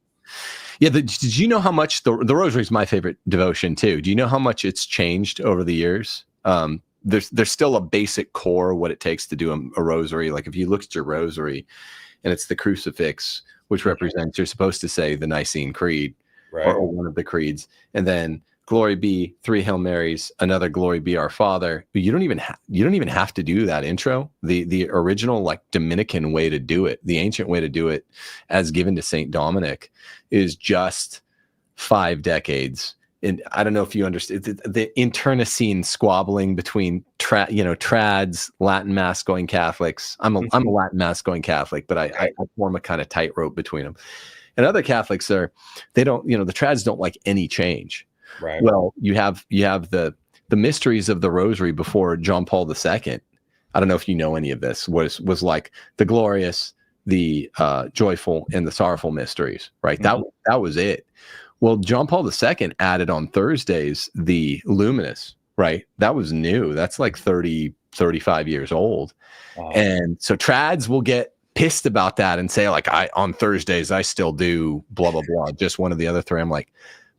Yeah. Did you know how much the Rosary is my favorite devotion too? Do you know how much it's changed over the years? There's still a basic core what it takes to do a rosary. Like if you look at your rosary and it's the crucifix, which represents, you're supposed to say the Nicene Creed, right, or one of the creeds, and then Glory Be, 3 Hail Marys, another Glory Be Our Father. You don't even have to do that intro. The original like Dominican way to do it, the ancient way to do it, as given to Saint Dominic, is just 5 decades. And I don't know if you understand the internecine squabbling between trads, Latin mass going Catholics. I'm a Latin mass going Catholic, but I form a kind of tightrope between them. And other Catholics the trads don't like any change. Right. Well, you have the mysteries of the Rosary before John Paul II. I don't know if you know any of this. Was like the glorious, the joyful, and the sorrowful mysteries. Right. Mm-hmm. That was it. Well, John Paul II added on Thursdays the luminous, right? That was new. That's like 30, 35 years old. Wow. And so trads will get pissed about that and say like, on Thursdays, I still do blah, blah, blah. Just one of the other 3. I'm like,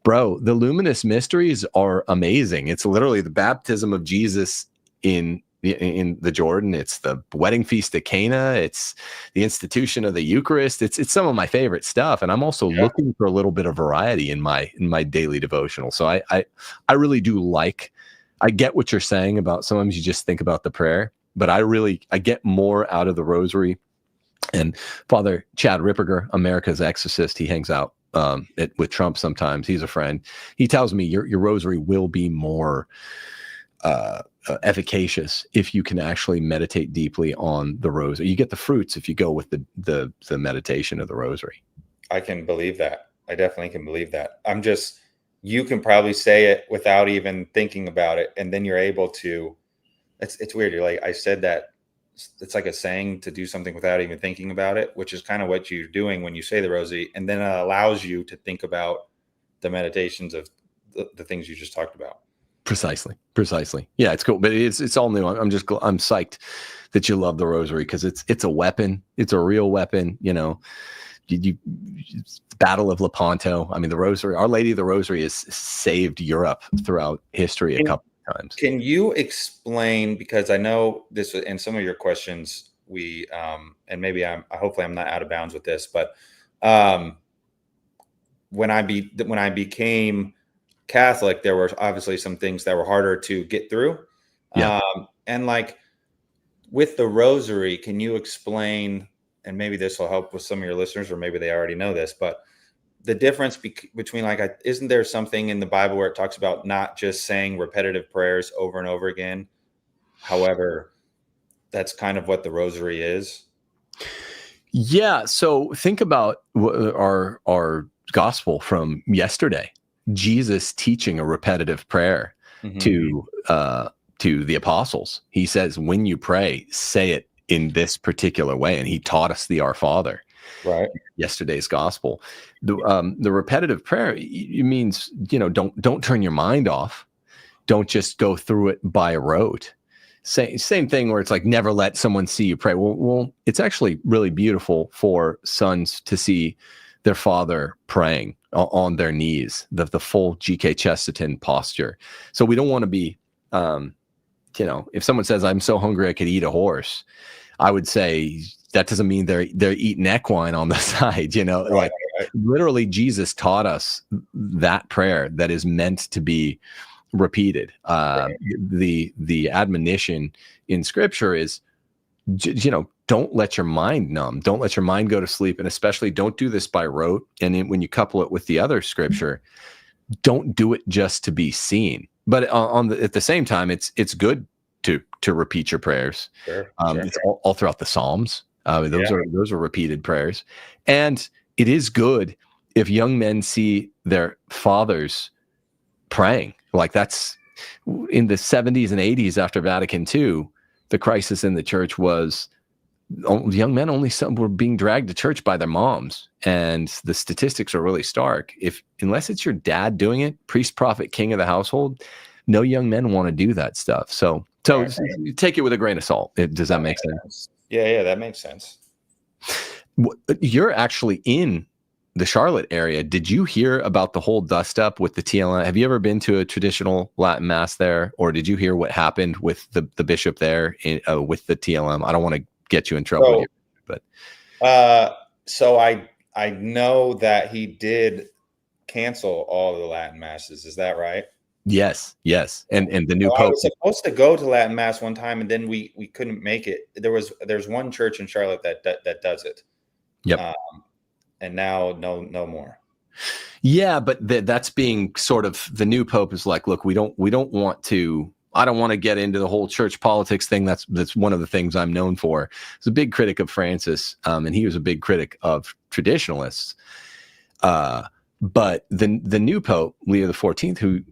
bro, the luminous mysteries are amazing. It's literally the baptism of Jesus in the Jordan. It's the wedding feast at Cana. It's the institution of the Eucharist. It's some of my favorite stuff. And I'm also looking for a little bit of variety in my daily devotional. So I really do I get what you're saying about sometimes you just think about the prayer, but I get more out of the Rosary. And Father Chad Ripperger, America's exorcist, he hangs out with Trump sometimes. He's a friend. He tells me your Rosary will be more efficacious if you can actually meditate deeply on the Rosary. You get the fruits if you go with the meditation of the Rosary. I can believe that. I definitely can believe that. You can probably say it without even thinking about it, and then you're able to. It's weird. You're like, I said that. It's like a saying to do something without even thinking about it, which is kind of what you're doing when you say the Rosary, and then it allows you to think about the meditations of the things you just talked about. Precisely. Yeah, it's cool, but it's all new. I'm psyched that you love the rosary because it's a weapon. It's a real weapon. You know, Battle of Lepanto. I mean, the rosary, Our Lady of the Rosary has saved Europe throughout history a couple of times. Can you explain, because I know this in some of your questions, and maybe hopefully I'm not out of bounds with this, but when I became Catholic, there were obviously some things that were harder to get through. Yeah. And like with the rosary, can you explain, and maybe this will help with some of your listeners, or maybe they already know this, but the difference between isn't there something in the Bible where it talks about not just saying repetitive prayers over and over again? However, that's kind of what the rosary is. Yeah. So think about our gospel from yesterday. Jesus teaching a repetitive prayer to the apostles. He says, when you pray, say it in this particular way. And he taught us the Our Father. Right. Yesterday's gospel. The repetitive prayer, it means, don't turn your mind off. Don't just go through it by rote. Same thing where it's like, never let someone see you pray. Well, it's actually really beautiful for sons to see their father praying on their knees, the full G.K. Chesterton posture. So we don't want to be, if someone says, I'm so hungry I could eat a horse, I would say that doesn't mean they're eating equine on the side, Right. Literally Jesus taught us that prayer that is meant to be repeated. The admonition in scripture is, don't let your mind numb. Don't let your mind go to sleep. And especially don't do this by rote. And when you couple it with the other scripture, don't do it just to be seen. But at the same time, it's good to repeat your prayers. Sure. It's all throughout the Psalms. Those are repeated prayers. And it is good if young men see their fathers praying. Like that's in the 70s and 80s after Vatican II, the crisis in the church was young men some were being dragged to church by their moms. And the statistics are really stark. Unless it's your dad doing it, priest, prophet, king of the household, no young men want to do that stuff. So you take it with a grain of salt. Does that make sense? Yeah, that makes sense. You're actually in the Charlotte area. Did you hear about the whole dust up with the TLM? Have you ever been to a traditional Latin mass there, or did you hear what happened with the bishop there with the TLM? I don't want to get you in trouble here, but so I know that he did cancel all of the Latin masses. Is that right? Yes. And the new Pope. I was supposed to go to Latin mass one time, and then we couldn't make it. There's one church in Charlotte that does it. Yep. And now no more. Yeah, but that's being sort of, the new Pope is like, look, I don't want to get into the whole church politics thing. That's one of the things I'm known for. He's a big critic of Francis, and he was a big critic of traditionalists. But the new Pope, Leo XIV,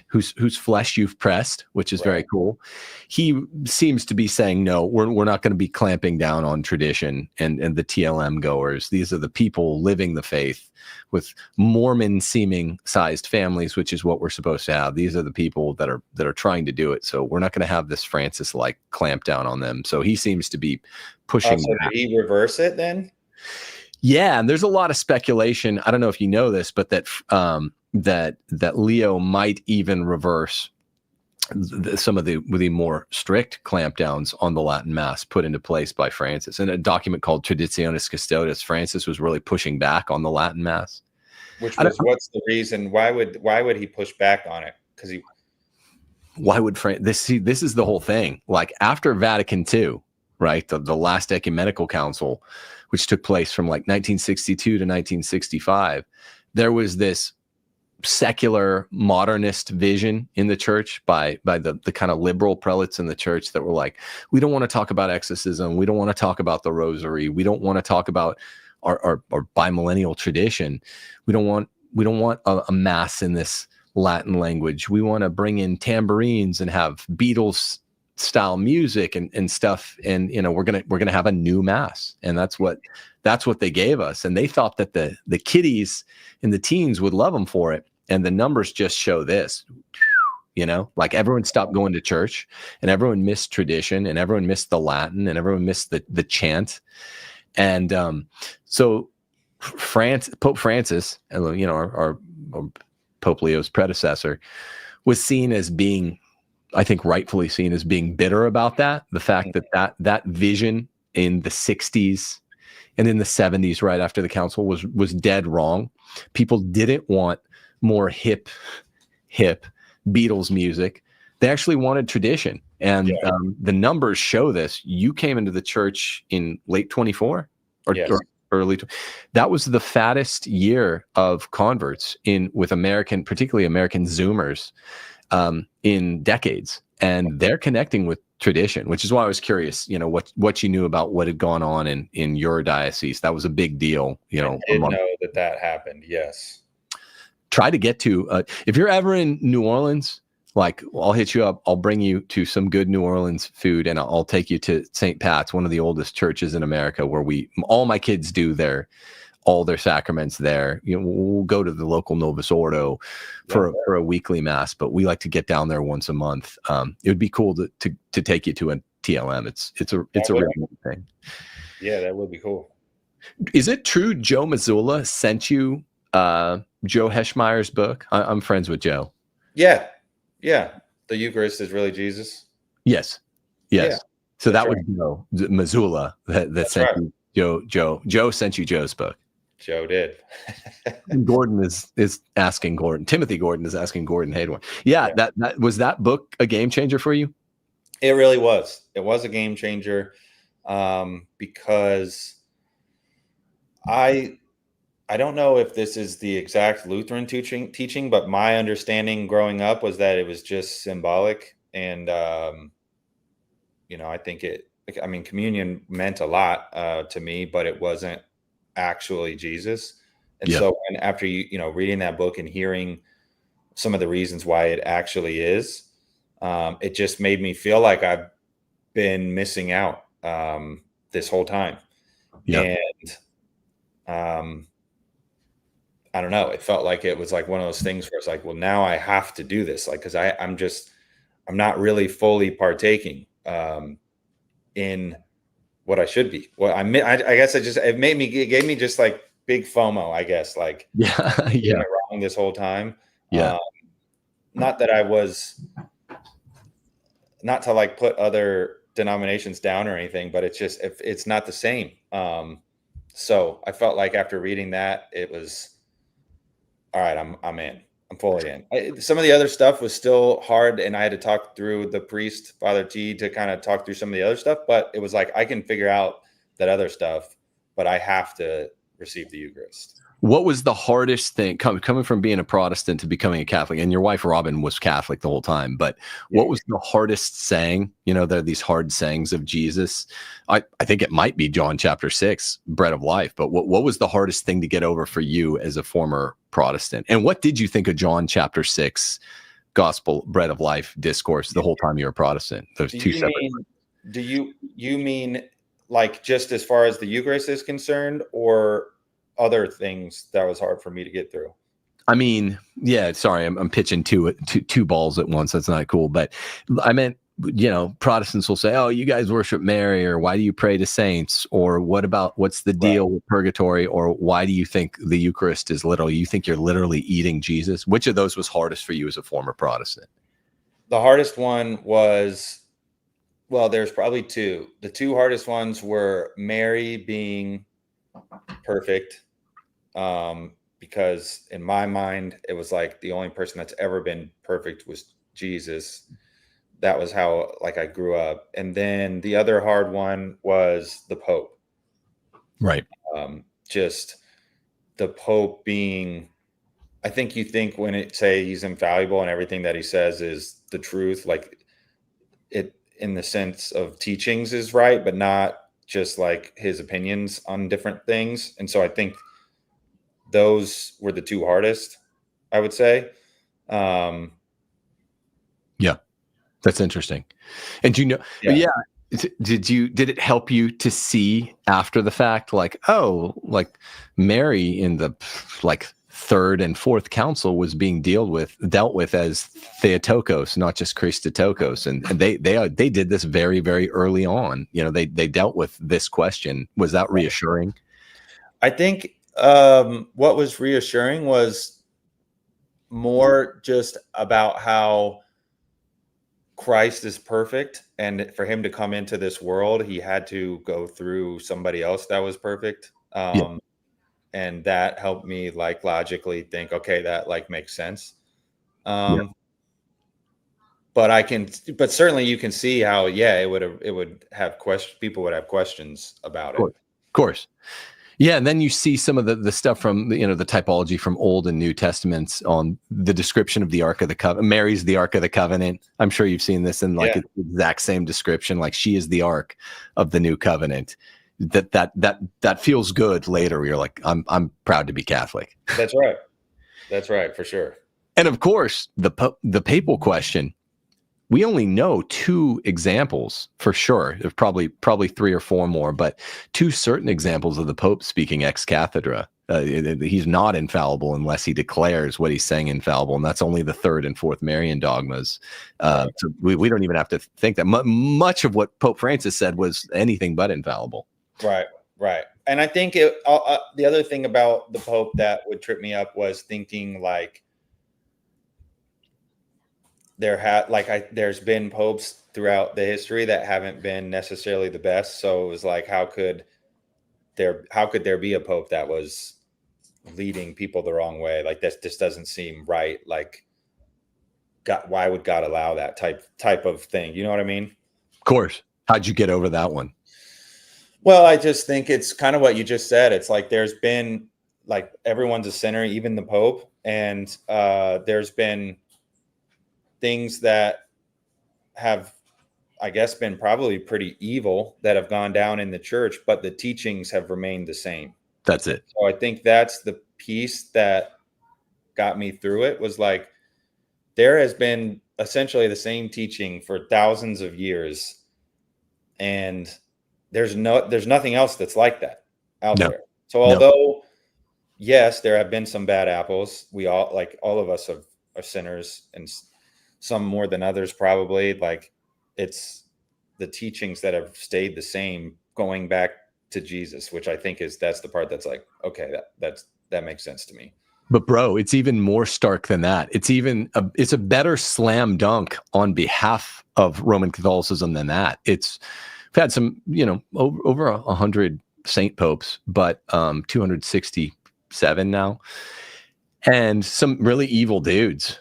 whose flesh you've pressed, which is very cool, he seems to be saying, no, we're not going to be clamping down on tradition and the TLM goers. These are the people living the faith with Mormon seeming sized families, which is what we're supposed to have. These are the people that are trying to do it. So we're not going to have this Francis like clamp down on them. So he seems to be pushing. So did he reverse it then? Yeah, and there's a lot of speculation. I don't know if you know this, but that Leo might even reverse some of the more strict clampdowns on the Latin Mass put into place by Francis. In a document called Traditionis Custodes, Francis was really pushing back on the Latin Mass. What's the reason? Why would he push back on it? Why would this is the whole thing. Like after Vatican II, right, the last ecumenical council, which took place from like 1962 to 1965, there was this secular modernist vision in the church by the kind of liberal prelates in the church that were like, we don't want to talk about exorcism, we don't want to talk about the rosary, we don't want to talk about our bimillennial tradition, we don't want a mass in this Latin language, we want to bring in tambourines and have Beatles style music and stuff, and we're gonna have a new mass, and that's what they gave us, and they thought that the kiddies and the teens would love them for it, and the numbers just show this. like everyone stopped going to church, and everyone missed tradition, and everyone missed the Latin, and everyone missed the chant. And so Pope Francis, our Pope Leo's predecessor, was seen as being, I think rightfully seen as being bitter about that. The fact that vision in the 60s and in the 70s, right after the council, was dead wrong. People didn't want more hip Beatles music. They actually wanted tradition. And the numbers show this. You came into the church in late 24 or early. That was the fattest year of converts particularly American Zoomers, in decades. And they're connecting with tradition, which is why I was curious, what you knew about what had gone on in your diocese. That was a big deal, I didn't know that happened. Yes. Try to get to, if you're ever in New Orleans, like, I'll hit you up. I'll bring you to some good New Orleans food, and I'll take you to St. Pat's, one of the oldest churches in America, where all my kids do all their sacraments there. We'll go to the local Novus Ordo for a weekly mass, but we like to get down there once a month. It would be cool to take you to a TLM. It's a real thing. Yeah, that would be cool. Is it true Joe Mazzulla sent you Joe Heschmeyer's book? I'm friends with Joe. Yeah. The Eucharist is really Jesus. Yes. Yeah. So that right. would Joe Mazzulla that sent you Joe sent you Joe's book. Joe did. Gordon is asking Gordon. Timothy Gordon is asking Gordon Hayward. Yeah. That was that book a game changer for you? It really was. It was a game changer, because I don't know if this is the exact Lutheran teaching, but my understanding growing up was that it was just symbolic. And, I think communion meant a lot to me, but it wasn't actually Jesus. And so after reading that book and hearing some of the reasons why it actually is, it just made me feel like I've been missing out this whole time. And I don't know. It felt like it was like one of those things where it's like, well, now I have to do this, like, because I'm not really fully partaking in what I should be. Well, I guess it gave me just like big FOMO, I guess, like getting it wrong this whole time. Not that I was, not to like put other denominations down or anything, but it's not the same. So I felt like after reading that, it was, all right, I'm in. I'm fully in. Some of the other stuff was still hard, and I had to talk through the priest, Father T, to kind of talk through some of the other stuff. But it was like, I can figure out that other stuff, but I have to receive the Eucharist. What was the hardest thing coming from being a Protestant to becoming a Catholic? And your wife, Robin, was Catholic the whole time. But what was the hardest saying? There are these hard sayings of Jesus. I think it might be John chapter 6, bread of life. But what was the hardest thing to get over for you as a former Protestant? And what did you think of John chapter 6, gospel, bread of life discourse the whole time you were a Protestant? Those two separate. Do you mean like just as far as the Eucharist is concerned, or other things that was hard for me to get through? I mean, sorry, I'm pitching two balls at once. That's not cool. But I meant, Protestants will say, oh, you guys worship Mary, or why do you pray to saints? Or what's the deal with purgatory? Or why do you think the Eucharist is you think you're literally eating Jesus? Which of those was hardest for you as a former Protestant? The hardest one was, well, there's probably two. The two hardest ones were Mary being perfect, because in my mind it was like the only person that's ever been perfect was Jesus. That was how I grew up. And then the other hard one was the Pope, right? Just the Pope being, I think you think when it say he's infallible and everything that he says is the truth, like it in the sense of teachings is right, but not just like his opinions on different things. And so I think those were the two hardest, I would say. That's interesting. And did it help you to see after the fact, like, oh, like Mary in the third and fourth council was being dealt with as Theotokos, not just Christotokos, and they did this very, very early on. They dealt with this question. Was that reassuring? I think what was reassuring was more just about how Christ is perfect, and for him to come into this world, he had to go through somebody else that was perfect. And that helped me logically think, okay, that makes sense. But certainly you can see how, it would have questions. People would have questions about it. Of course. Yeah. And then you see some of the stuff from, the typology from Old and New Testaments on the description of the Ark of the Covenant. Mary's the Ark of the Covenant. I'm sure you've seen this in the exact same description. Like, she is the Ark of the New Covenant. That feels good later. You're like, I'm proud to be Catholic. That's right, for sure. And of course, the papal question. We only know 2 examples for sure. There's probably 3 or 4 more, but 2 certain examples of the Pope speaking ex cathedra. He's not infallible unless he declares what he's saying infallible, and that's only the 3rd and 4th Marian dogmas. So we don't even have to think that much of what Pope Francis said was anything but infallible. Right. And I think the other thing about the Pope that would trip me up was thinking there's been popes throughout the history that haven't been necessarily the best. So it was like, how could there be a Pope that was leading people the wrong way? Like, this doesn't seem right. Like, why would God allow that type of thing? You know what I mean? Of course. How'd you get over that one? Well, I just think it's kind of what you just said. It's like, there's been everyone's a sinner, even the Pope. And there's been things that have, I guess, been probably pretty evil that have gone down in the church, but the teachings have remained the same. That's it. So I think that's the piece that got me through it, was there has been essentially the same teaching for thousands of years. And there's nothing else that's like that out there. So although, yes, there have been some bad apples, we all of us are sinners, and some more than others probably. It's the teachings that have stayed the same going back to Jesus, which I think that's the part that's okay, that makes sense to me. But bro, it's even more stark than that. It's a better slam dunk on behalf of Roman Catholicism than that. We've had some, over 100 saint popes, but 267 now. And some really evil dudes,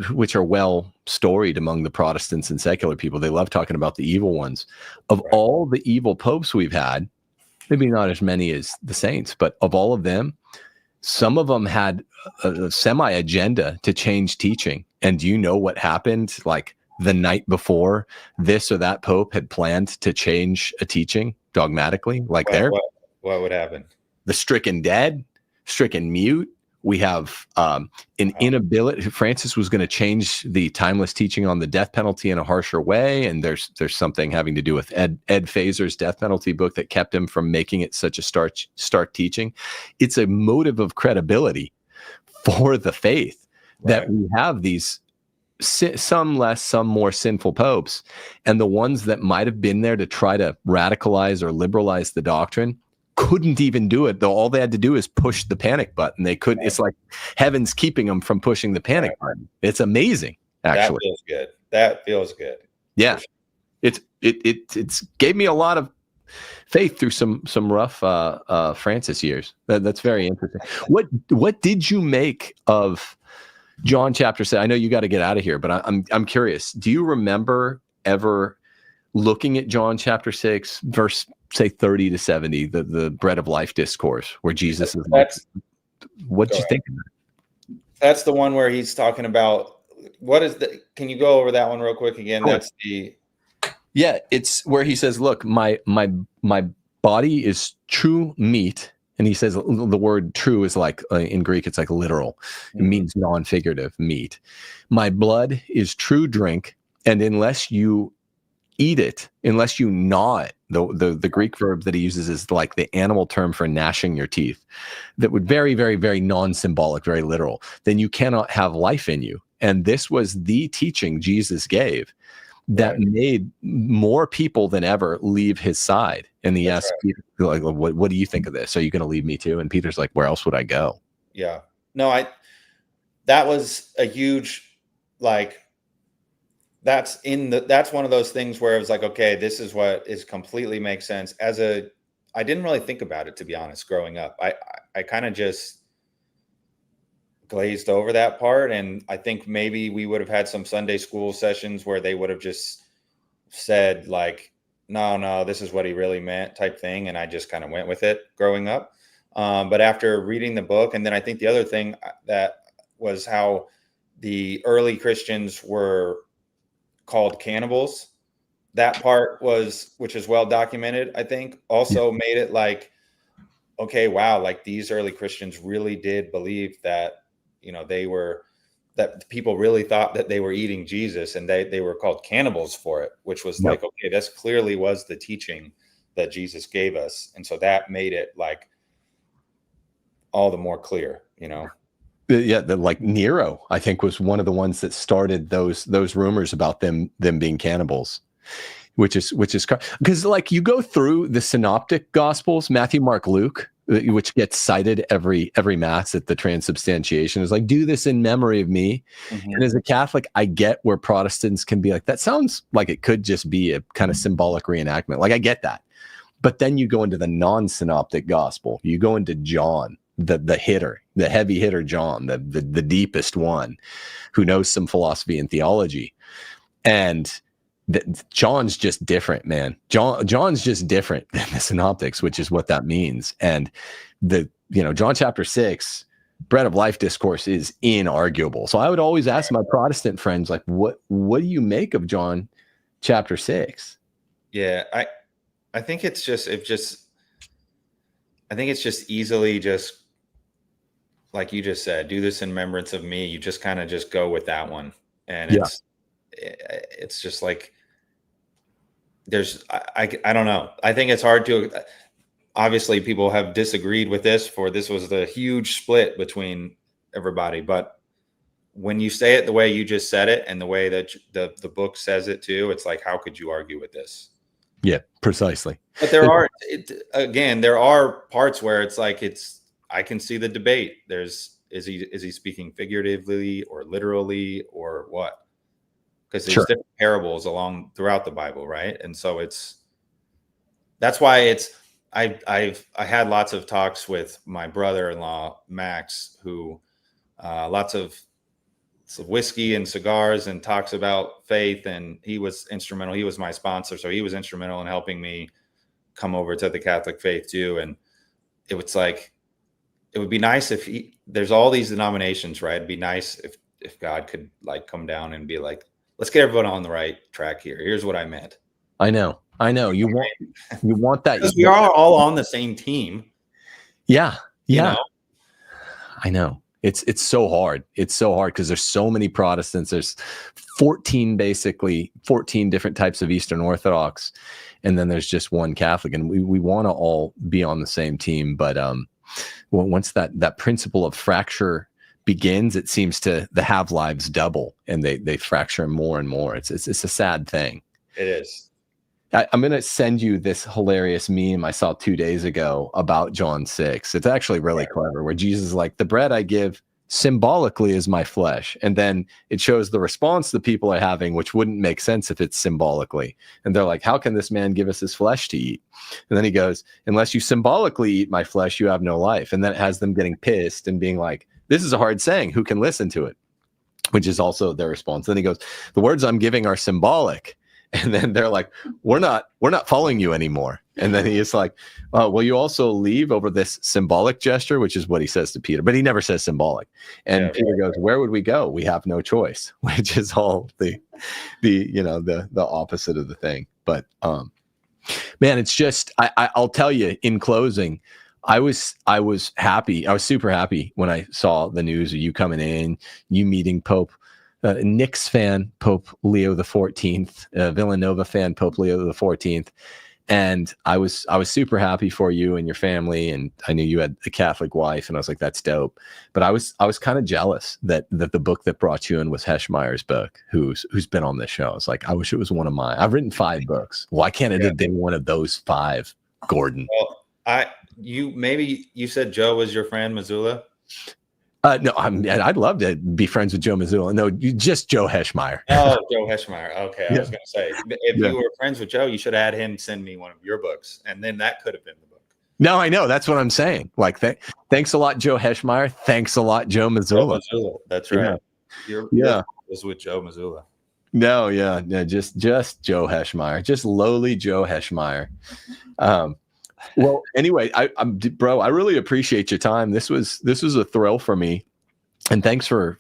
which are well storied among the Protestants and secular people. They love talking about the evil ones. Of all the evil popes we've had, maybe not as many as the saints, but of all of them, some of them had a semi-agenda to change teaching. And do you know what happened? The night before, this or that pope had planned to change a teaching dogmatically. What would happen? The stricken dead, stricken mute. We have an inability. Francis was going to change the timeless teaching on the death penalty in a harsher way, and there's something having to do with Ed Fazer's death penalty book that kept him from making it such a stark teaching. It's a motive of credibility for the faith that we have these some less, some more sinful popes, and the ones that might have been there to try to radicalize or liberalize the doctrine couldn't even do it, though all they had to do is push the panic button. They couldn't. It's like heaven's keeping them from pushing the panic button. It's amazing, actually. That feels good. Yeah. It's gave me a lot of faith through some rough Francis years. That's very interesting. What did you make of John chapter 6? I know you got to get out of here, but I'm curious. Do you remember ever looking at John chapter 6, verse say 30 to 70, the bread of life discourse, where Jesus is? What did you think of that? That's the one where he's talking about can you go over that one real quick again? Sure. That's it's where he says, look, my body is true meat. And he says the word true is in Greek, it's literal. It means non-figurative meat. My blood is true drink. And unless you eat it unless you gnaw it. The Greek verb that he uses is like the animal term for gnashing your teeth. That would very, very, very non-symbolic, very literal. Then you cannot have life in you. And this was the teaching Jesus gave that made more people than ever leave his side. And he asked Peter, like, what do you think of this? Are you going to leave me too? And Peter's like, where else would I go? Yeah. No, that was a huge, like, that's one of those things where it was like, okay, this is what is completely makes sense. I didn't really think about it, to be honest, growing up. I kind of just glazed over that part. And I think maybe we would have had some Sunday school sessions where they would have just said like, no, this is what he really meant type thing. And I just kind of went with it growing up. But after reading the book, and then I think the other thing that was how the early Christians were called cannibals. That part which is well documented, I think, also made it like, okay, wow, like these early Christians really did believe that, that people really thought that they were eating Jesus, and they were called cannibals for it, which was like, okay, this clearly was the teaching that Jesus gave us. And so that made it like all the more clear, Yeah, like Nero, I think, was one of the ones that started those rumors about them being cannibals, which is because like you go through the synoptic gospels, Matthew, Mark, Luke, which gets cited every mass at the transubstantiation, is like, do this in memory of me. Mm-hmm. And as a Catholic, I get where Protestants can be like, that sounds like it could just be a kind of symbolic reenactment. Like I get that, but then you go into the non-synoptic gospel, you go into John, the hitter, the heavy hitter, John, the deepest one, who knows some philosophy and theology, and John's just different, man. John's just different than the synoptics, which is what that means. And John chapter 6, bread of life discourse is inarguable. So I would always ask my Protestant friends, like, what do you make of John chapter 6? Yeah, I think it's just easily just like you just said, do this in remembrance of me. You just kind of just go with that one. And it's just like, I don't know. I think it's hard to, obviously people have disagreed with this was the huge split between everybody. But when you say it the way you just said it and the way that the book says it too, it's like, how could you argue with this? Yeah, precisely. But there are parts where it's like, I can see the debate. Is he speaking figuratively or literally or what? Because there's different parables throughout the Bible, right? And so that's why I had lots of talks with my brother-in-law Max, who lots of whiskey and cigars, and talks about faith, and he was instrumental. He was my sponsor, so he was instrumental in helping me come over to the Catholic faith too. And it was like, it would be nice if there's all these denominations, right? It'd be nice if God could like come down and be like, let's get everyone on the right track here. Here's what I meant. I know. You want that. Because we are all on the same team. Yeah. I know. It's so hard. It's so hard because there's so many Protestants. There's 14 different types of Eastern Orthodox. And then there's just one Catholic, and we want to all be on the same team. But once that principle of fracture begins, it seems the have-lives double, and they fracture more and more. It's a sad thing. It is. I'm going to send you this hilarious meme I saw 2 days ago about John 6. It's actually really clever, where Jesus is like, the bread I give symbolically is my flesh. And then it shows the response the people are having, which wouldn't make sense if it's symbolically. And they're like, how can this man give us his flesh to eat? And then he goes, unless you symbolically eat my flesh, you have no life. And then it has them getting pissed and being like, this is a hard saying. Who can listen to it? Which is also their response. Then he goes, the words I'm giving are symbolic. And then they're like, we're not following you anymore. And then he is like, will you also leave over this symbolic gesture, which is what he says to Peter, but he never says symbolic. And Peter goes, where would we go? We have no choice, which is all the opposite of the thing. But man, it's just, I'll tell you in closing, I was happy. I was super happy when I saw the news of you coming in, you meeting Pope Knicks fan, Pope Leo the 14th, Villanova fan, Pope Leo the 14th. And I was super happy for you and your family, and I knew you had a Catholic wife, and I was like, that's dope. But I was kind of jealous that the book that brought you in was Heschmeyer's book, who's been on this show. I was like, I wish it was one of mine. I've written 5 books. Why can't it have been one of those 5, Gordon? Well, you said Joe was your friend, Missoula. No, I'd love to be friends with Joe Missoula. No, just Joe Heschmeyer. Oh, Joe Heschmeyer. Okay, I was going to say, if you were friends with Joe, you should have had him send me one of your books, and then that could have been the book. No, I know. That's what I'm saying. Like, thanks a lot, Joe Heschmeyer. Thanks a lot, Joe Missoula. That's right. Your was with Joe Missoula. No, just Joe Heschmeyer, just lowly Joe Heschmeyer. Well, anyway, bro, I really appreciate your time. This was a thrill for me, and thanks for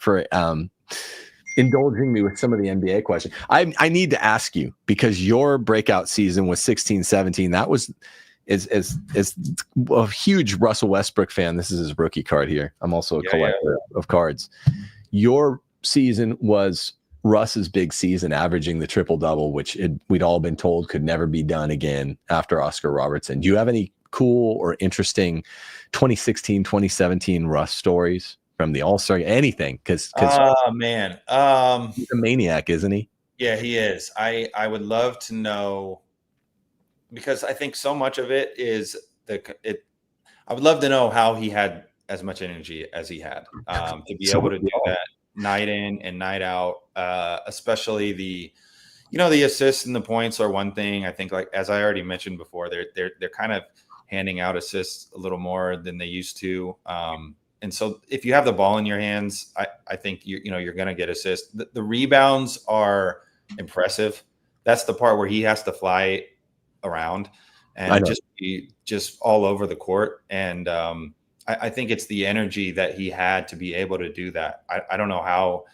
indulging me with some of the NBA questions. I need to ask you, because your breakout season was 16-17. That was as a huge Russell Westbrook fan. This is his rookie card here. I'm also a collector of cards. Your season was Russ's big season, averaging the triple-double, which we'd all been told could never be done again after Oscar Robertson. Do you have any cool or interesting 2016, 2017 Russ stories from the All-Star? Anything? Because man, he's a maniac, isn't he? Yeah, he is. I would love to know, because I think so much of it is I would love to know how he had as much energy as he had to be able to do that night in and night out, especially the assists and the points are one thing. I think, like, as I already mentioned before, they're kind of handing out assists a little more than they used to. And so if you have the ball in your hands, I think you're going to get assists. The rebounds are impressive. That's the part where he has to fly around and just be all over the court. And I think it's the energy that he had to be able to do that. I don't know how.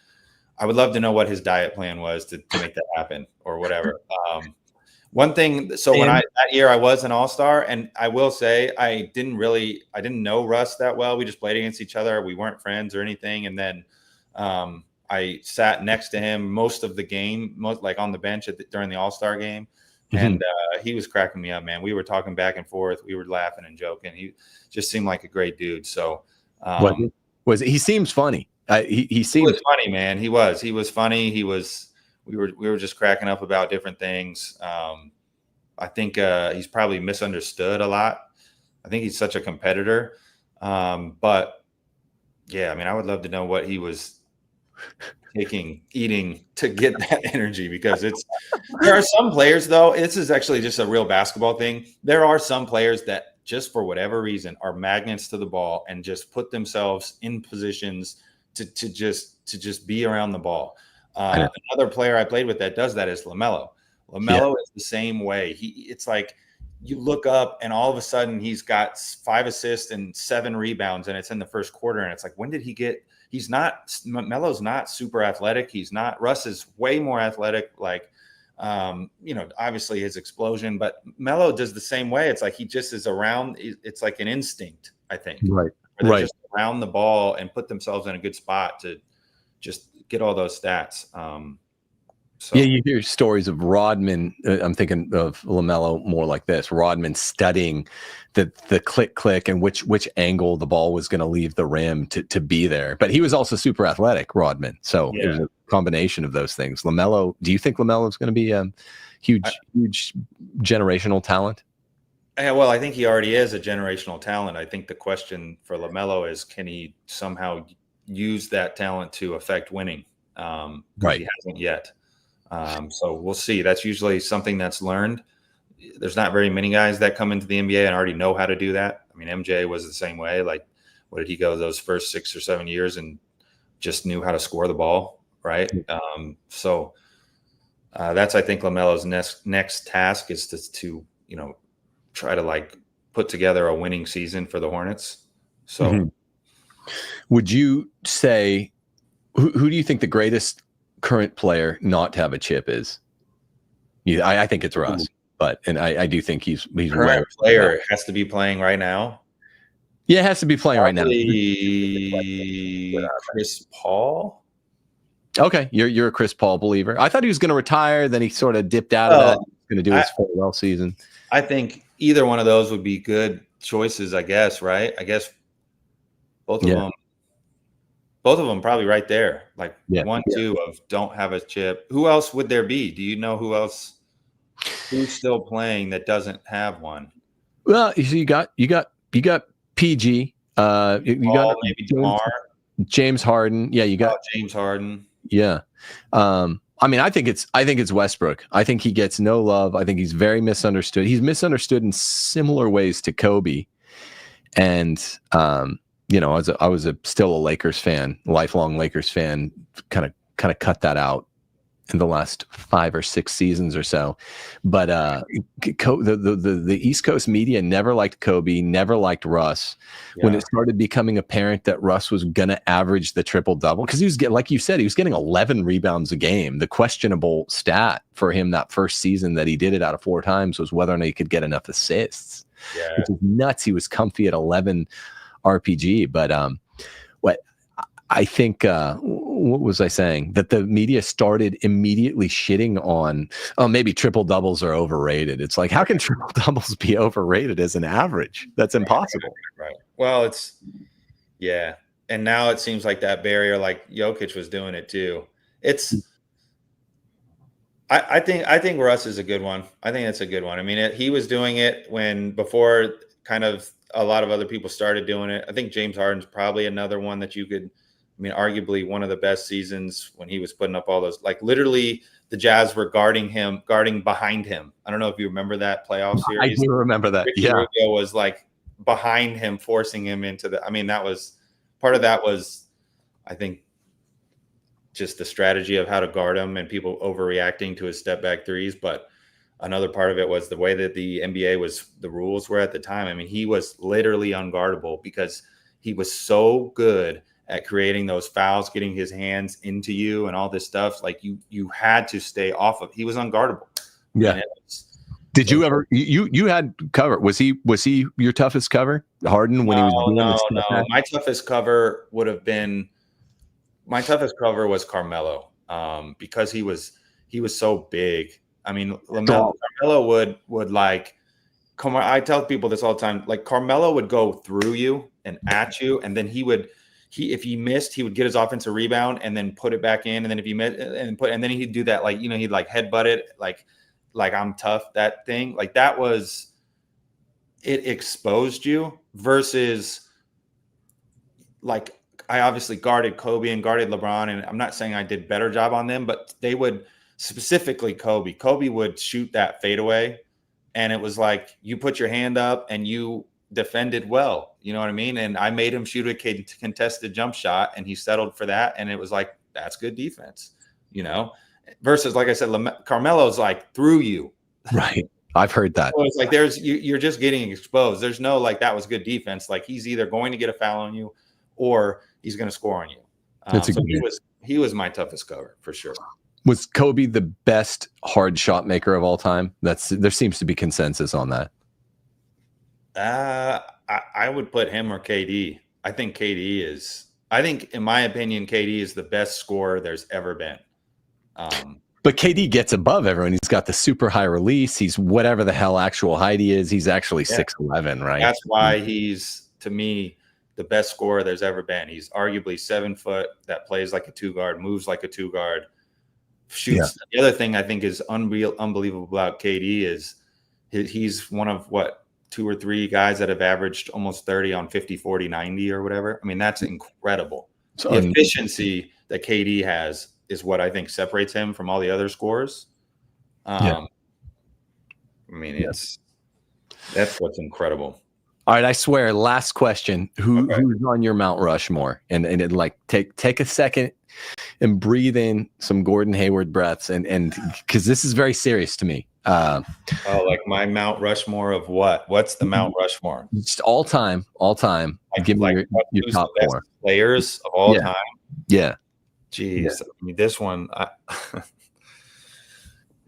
I would love to know what his diet plan was to make that happen, or whatever. One thing. So that year I was an all-star, and I will say I didn't know Russ that well. We just played against each other. We weren't friends or anything. And then I sat next to him most of the game, like on the bench during the all-star game. And he was cracking me up, man. We were talking back and forth. We were laughing and joking. He just seemed like a great dude. So he seems funny. He seemed funny, man. He was funny. We were just cracking up about different things. I think he's probably misunderstood a lot. I think he's such a competitor. But yeah, I mean, I would love to know what he was eating to get that energy, because there are some players, though. This is actually just a real basketball thing. There are some players that just for whatever reason are magnets to the ball and just put themselves in positions to just be around the ball. Another player I played with that does that is LaMelo. LaMelo is the same way. It's like you look up and all of a sudden he's got 5 assists and 7 rebounds, and it's in the first quarter. And it's like, when did he get? Melo's not super athletic. Russ is way more athletic. Like, obviously his explosion, but Melo does the same way. It's like he just is around. It's like an instinct, I think. Right. Just around the ball and put themselves in a good spot to just get all those stats. Yeah, you hear stories of Rodman. I'm thinking of LaMelo more like this. Rodman studying the click and which angle the ball was going to leave the rim to be there. But he was also super athletic, Rodman. So it was a combination of those things. LaMelo, do you think LaMelo is going to be a huge generational talent? Yeah, well, I think he already is a generational talent. I think the question for LaMelo is, can he somehow use that talent to affect winning? Right. He hasn't yet. So we'll see. That's usually something that's learned. There's not very many guys that come into the NBA and already know how to do that. I mean, MJ was the same way. Like, what did he go those first 6 or 7 years and just knew how to score the ball, right? So that's, I think, LaMelo's next task is to try to like put together a winning season for the Hornets. So would you say, who do you think the greatest current player not to have a chip is? I think it's Russ, and I do think he's current player has to be playing right now. Yeah, it has to be playing Probably right now. Chris Paul. Okay, you're a Chris Paul believer. I thought he was going to retire, then he sort of dipped out of that. He was going to do his farewell season. I think either one of those would be good choices, I guess, right? I guess both of them probably right there. Like 1, 2 of don't have a chip. Who else would there be? Do you know who's still playing that doesn't have one? Well, you got PG. You got maybe DeMar. James Harden. Yeah, you got James Harden. Yeah. I mean, I think it's Westbrook. I think he gets no love. I think he's very misunderstood. He's misunderstood in similar ways to Kobe. And you know, I was still a Lakers fan, lifelong Lakers fan, kind of cut that out in the last 5 or 6 seasons or so. But the East Coast media never liked Kobe, never liked Russ. Yeah. When it started becoming apparent that Russ was going to average the triple-double, because he was getting, like you said, he was getting 11 rebounds a game. The questionable stat for him that first season that he did it out of 4 times was whether or not he could get enough assists. Yeah. Which is nuts. He was comfy at 11 RPG. But what I think, what was I saying? That the media started immediately shitting on, oh, maybe triple doubles are overrated. It's like, how can triple doubles be overrated as an average? That's impossible. Right. Well, yeah. And now it seems like that barrier, like Jokic was doing it too. I think Russ is a good one. I think that's a good one. I mean, he was doing it before kind of a lot of other people started doing it. I think James Harden's probably another one that you could. I mean, arguably one of the best seasons when he was putting up all those, like literally the Jazz were guarding behind him. I don't know if you remember that playoff series. I do remember that. Ricky Rubio was like behind him, forcing him into I mean, that was part of that was, I think, just the strategy of how to guard him and people overreacting to his step back threes. But another part of it was the way that the NBA the rules were at the time. I mean, he was literally unguardable because he was so good at creating those fouls, getting his hands into you and all this stuff. Like you had to stay off of, he was unguardable. Yeah. Did you ever, you had cover. Was he your toughest cover? Harden when he was doing No. My toughest cover was Carmelo. Because he was so big. I mean, Carmelo would like, I tell people this all the time, like Carmelo would go through you and at you. And then if he missed, he would get his offensive rebound and then put it back in. And then if he missed and then he'd do that, like, you know, he'd like headbutt it, like I'm tough, that thing. Like that was, it exposed you versus like, I obviously guarded Kobe and guarded LeBron. And I'm not saying I did better job on them, but they would, specifically Kobe would shoot that fadeaway. And it was like, you put your hand up and you defended well, you know what I mean? And I made him shoot a contested jump shot and he settled for that. And it was like, that's good defense, you know, versus, like I said, Carmelo's like through you. Right. I've heard that. So it's like, you're just getting exposed. There's no, like, that was good defense. Like he's either going to get a foul on you or he's going to score on you. So he was my toughest cover for sure. Was Kobe the best hard shot maker of all time? There seems to be consensus on that. I would put him or KD. I think in my opinion, KD is the best scorer there's ever been. But KD gets above everyone. He's got the super high release. He's whatever the hell actual height he is. He's actually 6'11", right? That's why he's, to me, the best scorer there's ever been. He's arguably 7 foot, that plays like a 2-guard, moves like a 2-guard, shoots. Yeah. The other thing I think is unbelievable about KD is he's one of 2 or 3 guys that have averaged almost 30 on 50, 40, 90 or whatever. I mean, that's incredible. So the efficiency that KD has is what I think separates him from all the other scorers. I mean, that's what's incredible. All right, I swear, last question. Who's on your Mount Rushmore? And like take a second and breathe in some Gordon Hayward breaths, and because this is very serious to me. Like my Mount Rushmore of what? What's the Mount Rushmore? Just all time. Like, give me your top 4 players of all time. Yeah. Jeez, yeah. I mean, this one.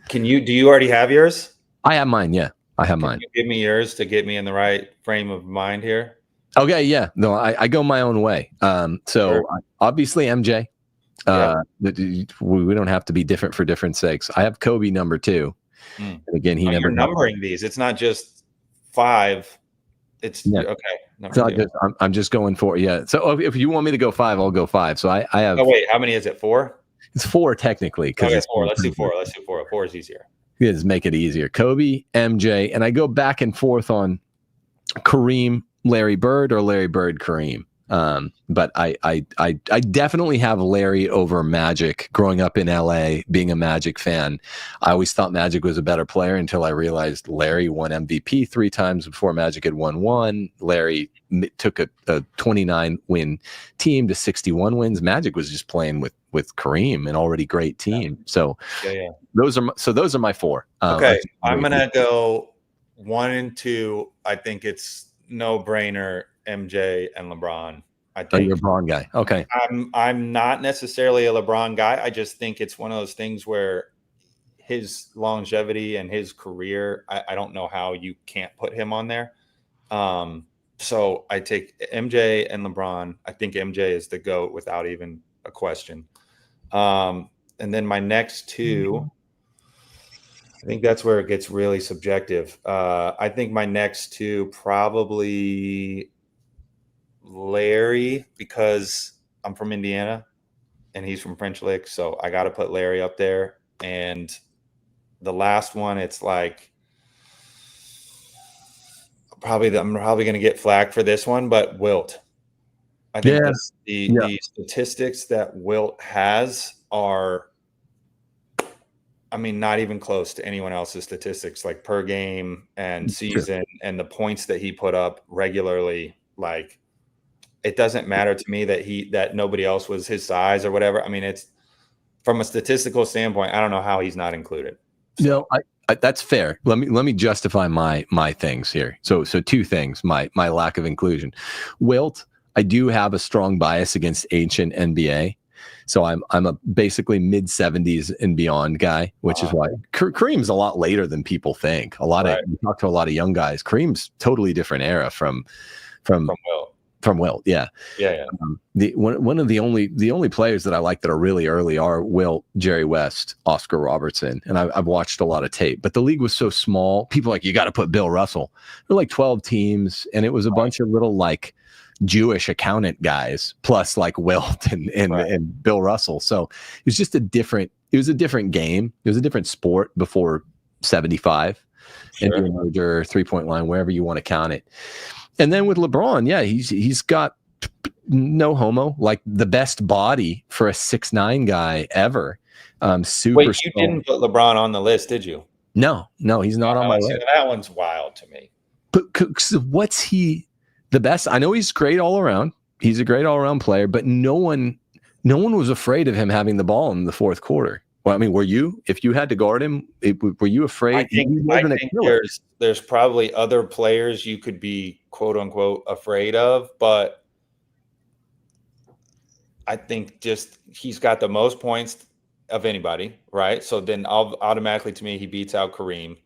Do you already have yours? I have mine. Yeah, I have mine. Can you give me yours to get me in the right frame of mind here? Okay. Yeah. No, I go my own way. Sure. Obviously MJ. We don't have to be different for different sakes. I have Kobe number 2. And again, he never you're numbering these. It's not just 5. It's okay. Number 2. I'm just going for So if you want me to go 5, I'll go 5. So I have. Oh wait, how many is it? 4? It's 4 technically because it's 4. Let's do 4. Let's do 4. 4 is easier. Just make it easier. Kobe, MJ, and I go back and forth on Kareem, Larry Bird, or Larry Bird, Kareem. But I definitely have Larry over Magic. Growing up in LA, being a Magic fan, I always thought Magic was a better player until I realized Larry won MVP 3 times before Magic had won 1. Larry took a 29 win team to 61 wins. Magic was just playing with Kareem, an already great team. So those are my 4. Okay, I'm gonna go 1 and 2. I think it's no brainer. MJ and LeBron. I think you're a LeBron guy. Okay. I'm not necessarily a LeBron guy. I just think it's one of those things where his longevity and his career, I don't know how you can't put him on there. So I take MJ and LeBron. I think MJ is the GOAT without even a question. And then my next 2, I think that's where it gets really subjective. I think my next 2 probably Larry, because I'm from Indiana and he's from French Lick, so I got to put Larry up there. And the last one, it's like I'm probably going to get flagged for this one, but Wilt. I think the statistics that Wilt has are, I mean, not even close to anyone else's statistics, like per game and season, and the points that he put up regularly. Like, it doesn't matter to me that nobody else was his size or whatever. I mean, it's from a statistical standpoint, I don't know how he's not included. So. No, that's fair. Let me justify my things here. So 2 things. My lack of inclusion. Wilt, I do have a strong bias against ancient NBA. So I'm a basically mid 70s and beyond guy, which is why Kareem's a lot later than people think. You talk to a lot of young guys. Kareem's totally different era from Wilt. From Wilt, yeah. One of the only players that I like that are really early are Wilt, Jerry West, Oscar Robertson, and I've watched a lot of tape. But the league was so small. People are like, you got to put Bill Russell. There were like 12 teams, and it was a bunch of little like Jewish accountant guys plus like Wilt and Bill Russell. So it was just a different game. It was a different sport before 75. NBA merger, 3-point line, wherever you want to count it. And then with LeBron, he's got no homo, like the best body for a 6'9" guy ever. Super. Wait, you didn't put LeBron on the list, did you? No, he's not on my list. That one's wild to me. But what's he the best? I know he's great all around. He's a great all around player, but no one was afraid of him having the ball in the 4th quarter. Well, I mean, were you? If you had to guard him, were you afraid? I think there's probably other players you could be quote unquote afraid of, but I think just he's got the most points of anybody, right? So then automatically to me he beats out Kareem.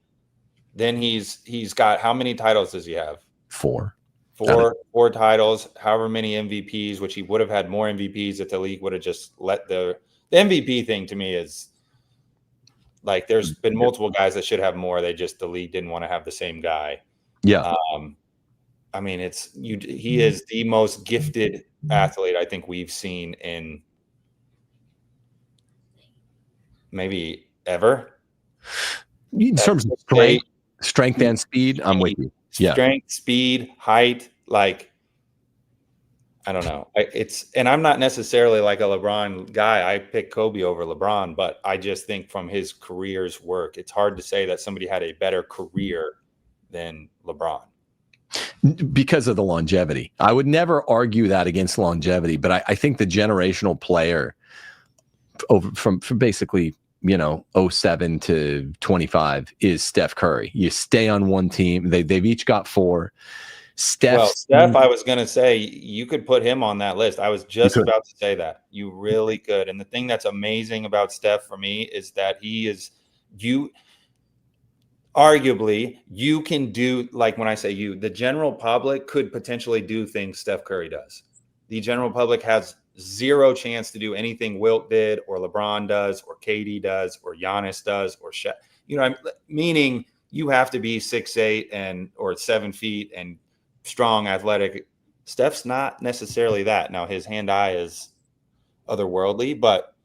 Then he's got, how many titles does he have? 4. 4 titles, however many MVPs, which he would have had more MVPs if the league would have just let the MVP thing to me is like, there's been multiple guys that should have more. The league didn't want to have the same guy. Yeah. I mean, he is the most gifted athlete I think we've seen in maybe ever. In terms of strength and speed, I'm with you. Yeah. Strength, speed, height, like, I don't know. And I'm not necessarily like a LeBron guy. I pick Kobe over LeBron, but I just think from his career's work, it's hard to say that somebody had a better career than LeBron. Because of the longevity. I would never argue that against longevity, but I think the generational player from basically, 07 to 25 is Steph Curry. You stay on one team. They've each got 4. Steph, I was going to say, you could put him on that list. I was just about to say that. You really could. And the thing that's amazing about Steph for me is that arguably, you can do, like when I say the general public could potentially do things Steph Curry does. The general public has zero chance to do anything Wilt did or LeBron does or KD does or Giannis does or Shaq. You know, meaning you have to be 6'8" and or 7 feet and strong, athletic. Steph's not necessarily that. Now his hand-eye is otherworldly, but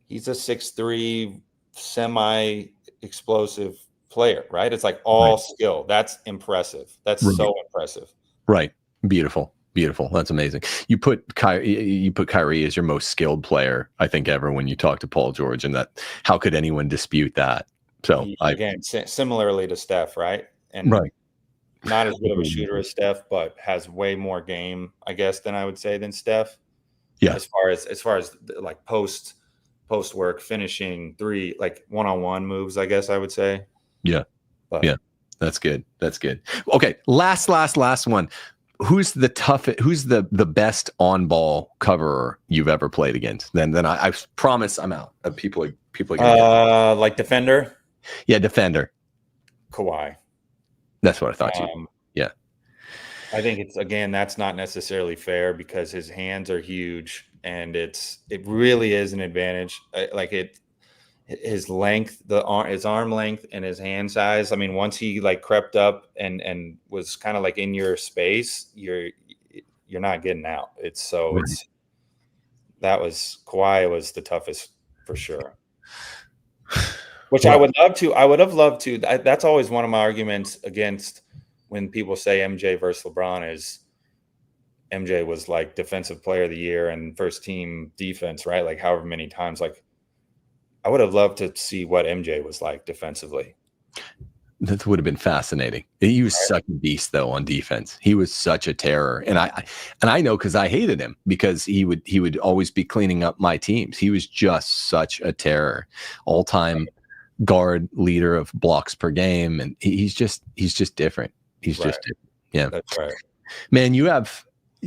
he's a 6'3" semi-explosive player, right? It's like all skill. That's impressive. That's so impressive. Right. Beautiful. Beautiful. That's amazing. You put Kyrie as your most skilled player, I think, ever when you talk to Paul George, and that how could anyone dispute that? So again, similarly to Steph, right? And not as good of a shooter as Steph, but has way more game, I guess, than I would say than Steph. Yeah. As far as like post work, finishing three, like one-on-one moves, I guess I would say. Yeah. But, yeah. That's good. That's good. Okay. Last one. Who's the best on-ball coverer you've ever played against? Then I promise I'm out. People are gonna like defender. Yeah, defender. Kawhi. That's what I thought you. Yeah. I think it's, again, that's not necessarily fair because his hands are huge and it really is an advantage. His length, his arm length and his hand size. I mean, once he like crept up and was kind of like in your space, you're not getting out. Kawhi was the toughest for sure. Which I would have loved to. That's always one of my arguments against when people say MJ versus LeBron is MJ was like defensive player of the year and first team defense, right? Like however many times, like I would have loved to see what MJ was like defensively. That would have been fascinating. He was such a beast though on defense. He was such a terror. And I know because I hated him because he would always be cleaning up my teams. He was just such a terror. All-time guard leader of blocks per game. And he's just different. He's just different. Yeah. That's right. Man,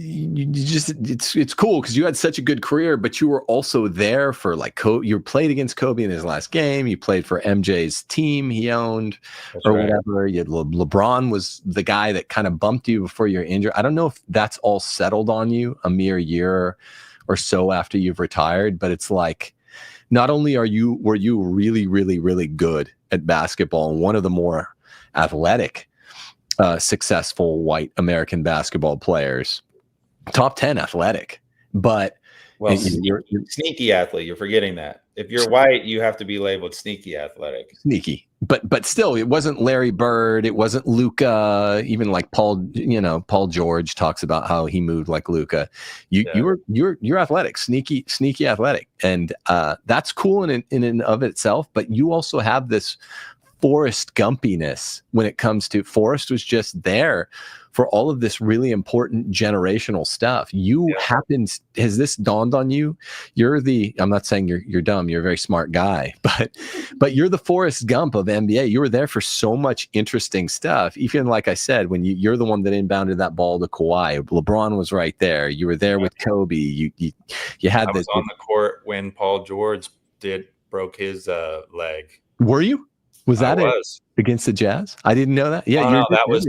it's cool because you had such a good career, but you were also there for like you played against Kobe in his last game. You played for MJ's team he owned. That's or whatever. You had LeBron was the guy that kind of bumped you before you're injured. I don't know if that's all settled on you a mere year or so after you've retired, but it's like not only were you really, really, really good at basketball and one of the more athletic, successful white American basketball players. Top 10 athletic, but you're sneaky athlete. You're forgetting that. If you're white, you have to be labeled sneaky athletic. Sneaky, but still, it wasn't Larry Bird. It wasn't Luka. Even like Paul George talks about how he moved like Luka. You're athletic, sneaky athletic, and that's cool in and of itself. But you also have this Forrest Gumpiness when it comes to Forrest was just there for all of this really important generational stuff. Has this dawned on you? I'm not saying you're dumb. You're a very smart guy, but you're the Forrest Gump of NBA. You were there for so much interesting stuff. Even like I said, when you're the one that inbounded that ball to Kawhi, LeBron was right there. You were there with Kobe. You had. I was on the court when Paul George broke his leg. Were you? Was that against the Jazz? I didn't know that. Yeah, no, that was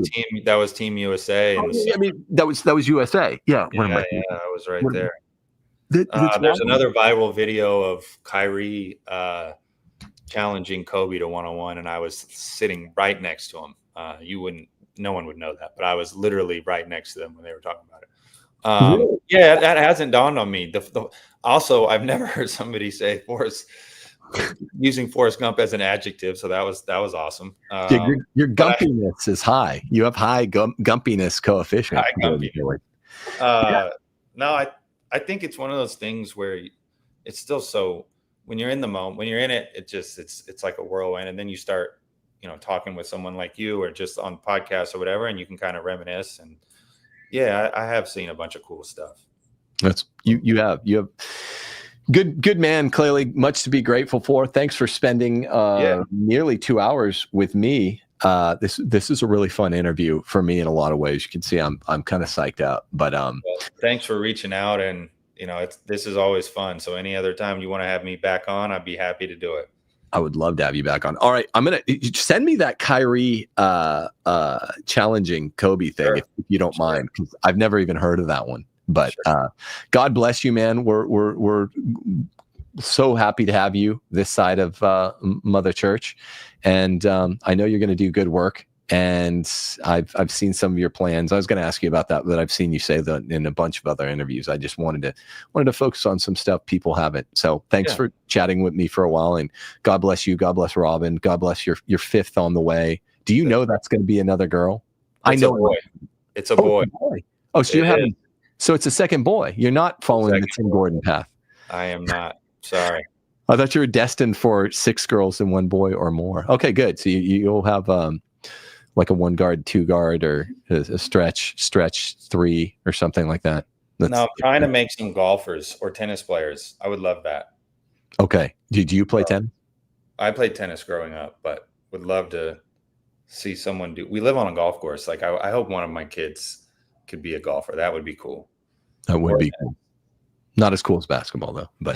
Team USA. I mean, that was USA. Yeah, I was right there. There's another viral video of Kyrie challenging Kobe to one-on-one, and I was sitting right next to him. No one would know that, but I was literally right next to them when they were talking about it. Really? Yeah, that hasn't dawned on me. Also, I've never heard somebody say using Forrest Gump as an adjective, so that was awesome. Your gumpiness is high. You have high gumpiness coefficient. High gumpiness. No, I think it's one of those things where it's still so when you're in the moment, when you're in it, it's like a whirlwind, and then you start, talking with someone like you or just on podcasts or whatever, and you can kind of reminisce. And yeah, I have seen a bunch of cool stuff. That's you have. Good man, clearly much to be grateful for. Thanks for spending nearly 2 hours with me. This is a really fun interview for me in a lot of ways. You can see I'm kind of psyched out, but thanks for reaching out, and this is always fun. So any other time you want to have me back on, I'd be happy to do it. I would love to have you back on. All right, I'm gonna send me that Kyrie challenging Kobe thing if you don't mind, because I've never even heard of that one. But God bless you, man. We're so happy to have you this side of Mother Church, and I know you're going to do good work. And I've seen some of your plans. I was going to ask you about that, but I've seen you say that in a bunch of other interviews. I just wanted to focus on some stuff people haven't. So thanks for chatting with me for a while, and God bless you. God bless Robin. God bless your fifth on the way. Do you know that's going to be another girl? I know. A boy. It's a boy. Oh, so you're having. So it's a second boy. You're not following the Tim Gordon path. I am not. Sorry. I thought you were destined for 6 girls and 1 boy or more. Okay, good. So you'll have like a 1 guard, 2 guard, or a stretch 3 or something like that. No, I'm trying to make some golfers or tennis players. I would love that. Okay. Did you play tennis? I played tennis growing up, but would love to see someone do. We live on a golf course. Like I hope one of my kids could be a golfer. That would be cool. That would be cool. Not as cool as basketball though, but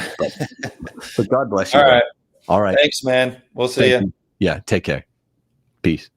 God bless you. All right. All right. Thanks, man. We'll see you. Yeah. Take care. Peace.